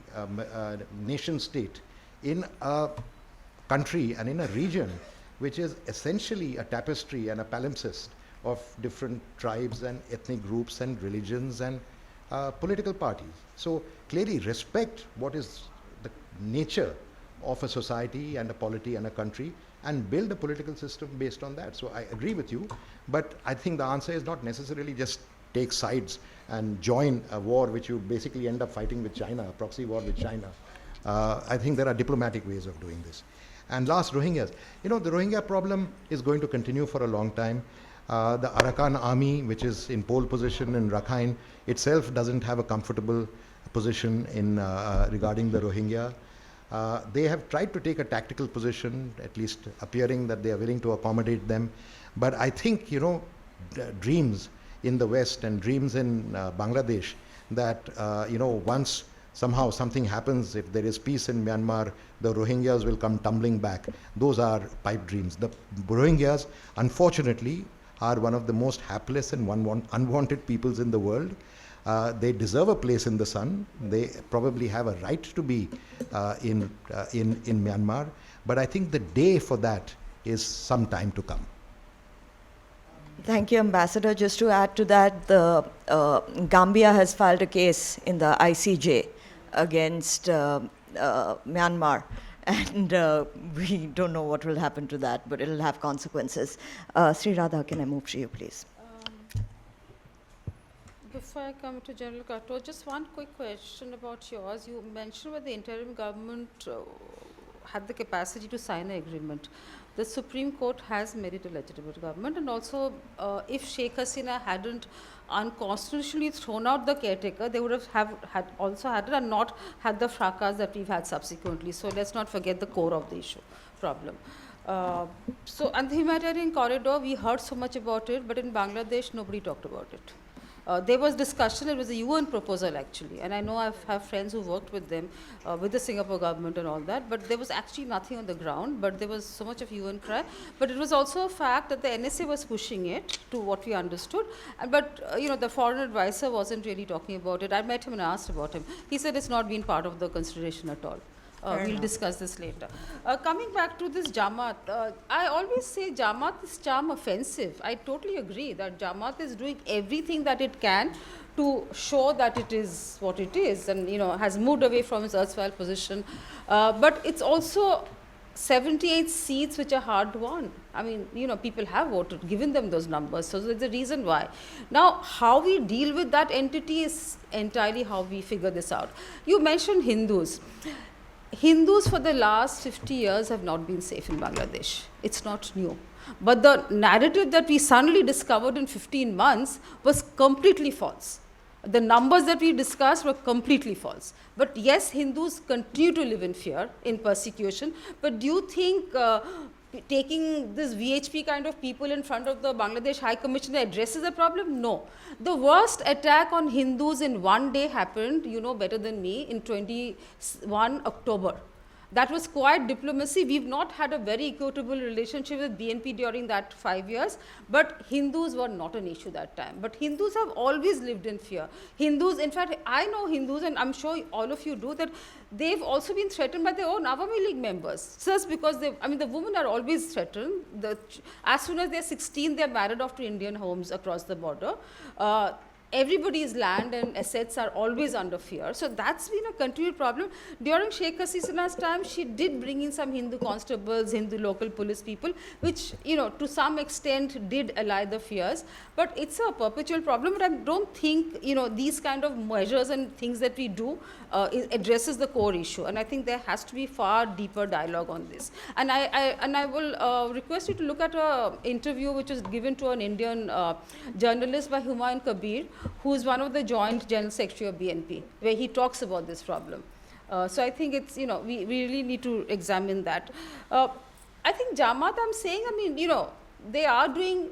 nation state in a country and in a region which is essentially a tapestry and a palimpsest of different tribes and ethnic groups and religions and political parties. So clearly respect what is the nature of a society and a polity and a country, and build a political system based on that. So I agree with you, but I think the answer is not necessarily just take sides and join a war which you basically end up fighting with China, a proxy war with China. I think there are diplomatic ways of doing this. And last, Rohingyas. You know, the Rohingya problem is going to continue for a long time. The Arakan army, which is in pole position in Rakhine, itself doesn't have a comfortable position in regarding the Rohingya. They have tried to take a tactical position, at least appearing that they are willing to accommodate them. But I think, you know, dreams in the West and dreams in Bangladesh that, you know, once somehow something happens, if there is peace in Myanmar, the Rohingyas will come tumbling back. Those are pipe dreams. The Rohingyas, unfortunately, are one of the most hapless and unwanted peoples in the world. They deserve a place in the sun. They probably have a right to be in Myanmar. But I think the day for that is some time to come. Thank you, Ambassador. Just to add to that, the Gambia has filed a case in the ICJ against Myanmar, and we don't know what will happen to that, but it'll have consequences. Sreeradha, can I move to you, please? Before I come to General Kato, just one quick question about yours. You mentioned that the interim government had the capacity to sign an agreement. The Supreme Court has made it a legitimate government, and also if Sheikh Hasina hadn't unconstitutionally thrown out the caretaker, they would have had it and not had the fracas that we've had subsequently. So let's not forget the core of the issue problem. And the humanitarian corridor, we heard so much about it, but in Bangladesh, nobody talked about it. There was discussion, it was a UN proposal actually, and I know I have friends who worked with them, with the Singapore government and all that, but there was actually nothing on the ground, but there was so much of UN cry. But it was also a fact that the NSA was pushing it, to what we understood, but you know, the foreign advisor wasn't really talking about it. I met him and asked about him. He said it's not been part of the consideration at all. We'll discuss this later. Coming back to this Jamaat, I always say Jamaat is charm offensive. I totally agree that Jamaat is doing everything that it can to show that it is what it is, and you know, has moved away from its erstwhile position. But it's also 78 seats which are hard won. I mean, you know, people have voted, given them those numbers, so there's a reason why. Now, how we deal with that entity is entirely how we figure this out. You mentioned Hindus. Hindus for the last 50 years have not been safe in Bangladesh. It's not new. But the narrative that we suddenly discovered in 15 months was completely false. The numbers that we discussed were completely false. But yes, Hindus continue to live in fear, in persecution. But do you think taking this VHP kind of people in front of the Bangladesh High Commissioner addresses the problem? No. The worst attack on Hindus in one day happened, you know better than me, in 21 October. That was quiet diplomacy. We've not had a very equitable relationship with BNP during that 5 years, but Hindus were not an issue that time. But Hindus have always lived in fear. Hindus, in fact, I know Hindus, and I'm sure all of you do, that they've also been threatened by their own Awami League members. Just because the women are always threatened. As soon as they're 16, they're married off to Indian homes across the border. Everybody's land and assets are always under fear. So that's been a continued problem. During Sheikh Hasina's time, she did bring in some Hindu constables, Hindu local police people, which, you know, to some extent did allay the fears. But it's a perpetual problem. But I don't think, you know, these kind of measures and things that we do addresses the core issue. And I think there has to be far deeper dialogue on this. And I will request you to look at an interview which was given to an Indian journalist by Humayun Kabir, who is one of the joint general secretary of BNP, where he talks about this problem. So I think it's, you know, we really need to examine that. I think Jamaat, I'm saying, I mean, you know, they are doing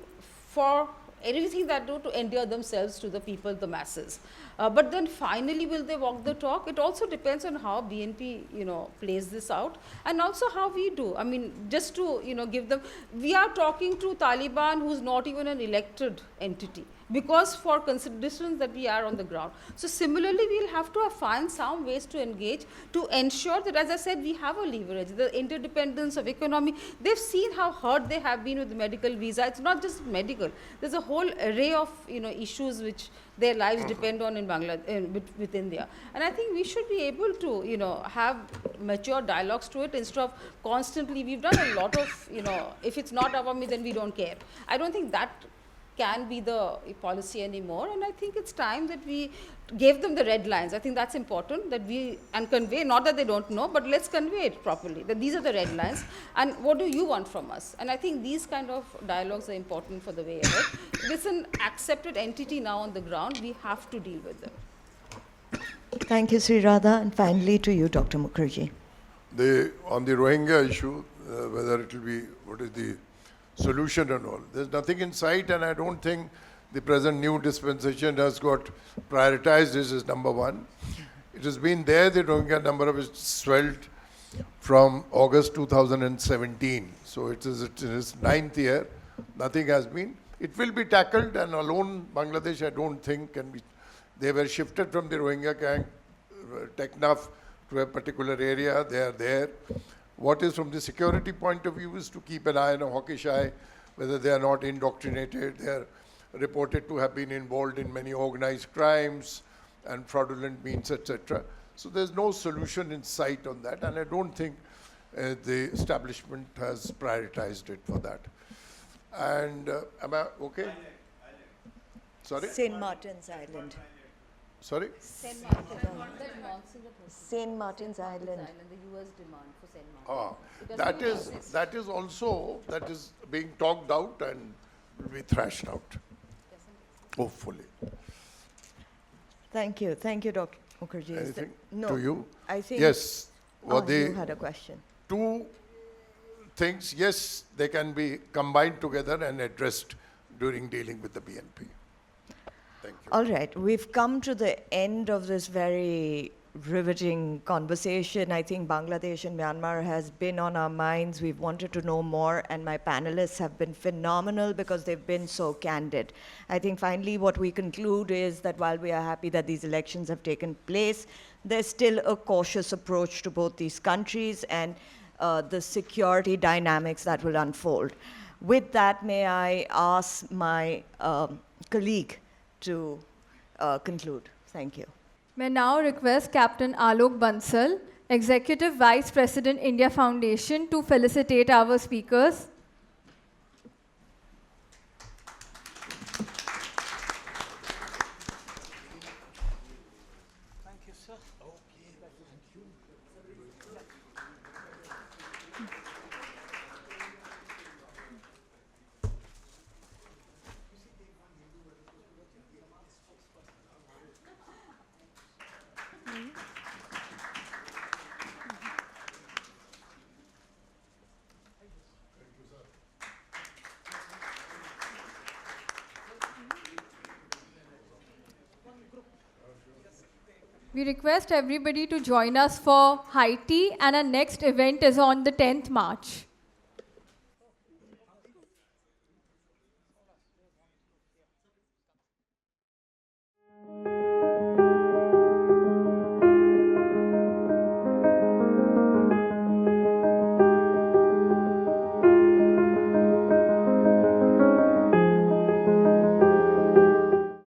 for everything that do to endear themselves to the people, the masses. But then finally, will they walk the talk? It also depends on how BNP, you know, plays this out, and also how we do. I mean, just to, you know, give them, we are talking to Taliban, who's not even an elected entity, because for considerations that we are on the ground. So similarly, we'll have to find some ways to engage to ensure that, as I said, we have a leverage, the interdependence of economy. They've seen how hurt they have been with the medical visa. It's not just medical. There's a whole array of, you know, issues which their lives depend on in Bangladesh, with India. And I think we should be able to, you know, have mature dialogues to it instead of constantly, we've done a lot of, you know, if it's not Awami, then we don't care. I don't think that can be the policy anymore, and I think it's time that we gave them the red lines. I think that's important, that we, and convey, not that they don't know, but let's convey it properly, that these are the red lines, and what do you want from us? And I think these kind of dialogues are important for the way ahead. It's an accepted entity now on the ground, we have to deal with them. Thank you, Sreeradha, and finally to you, Dr. Mukherjee. On the Rohingya issue, whether it will be, what is the solution and all. There's nothing in sight, and I don't think the present new dispensation has got prioritized this as number one. It has been there, the Rohingya number has swelled from August 2017. So it is in its 9th year. Nothing has been. It will be tackled, and alone Bangladesh, I don't think, can be. They were shifted from the Rohingya camp, Teknaf, to a particular area. They are there. What is from the security point of view is to keep an eye on a hawkish eye, whether they are not indoctrinated. They are reported to have been involved in many organized crimes and fraudulent means, etc. So there's no solution in sight on that, and I don't think the establishment has prioritized it for that. And am I okay? Sorry? St. Martin's Island. Sorry? St. Martin's. St. Martin's Island. The US demand for St. Martin's. That is also, that is being talked out and will be thrashed out, hopefully. Thank you, Dr. Mukherjee. Anything no, to you? I think. Yes. You had a question. Two things, yes, they can be combined together and addressed during dealing with the BNP. Thank you. All right, we've come to the end of this very riveting conversation. I think Bangladesh and Myanmar has been on our minds. We've wanted to know more, and my panelists have been phenomenal because they've been so candid. I think finally what we conclude is that while we are happy that these elections have taken place, there's still a cautious approach to both these countries and the security dynamics that will unfold. With that, may I ask my colleague to conclude. Thank you. May now request Captain Alok Bansal, Executive Vice President, India Foundation, to felicitate our speakers. Thank you, sir. Okay, thank you. We request everybody to join us for high tea, and our next event is on the 10th March.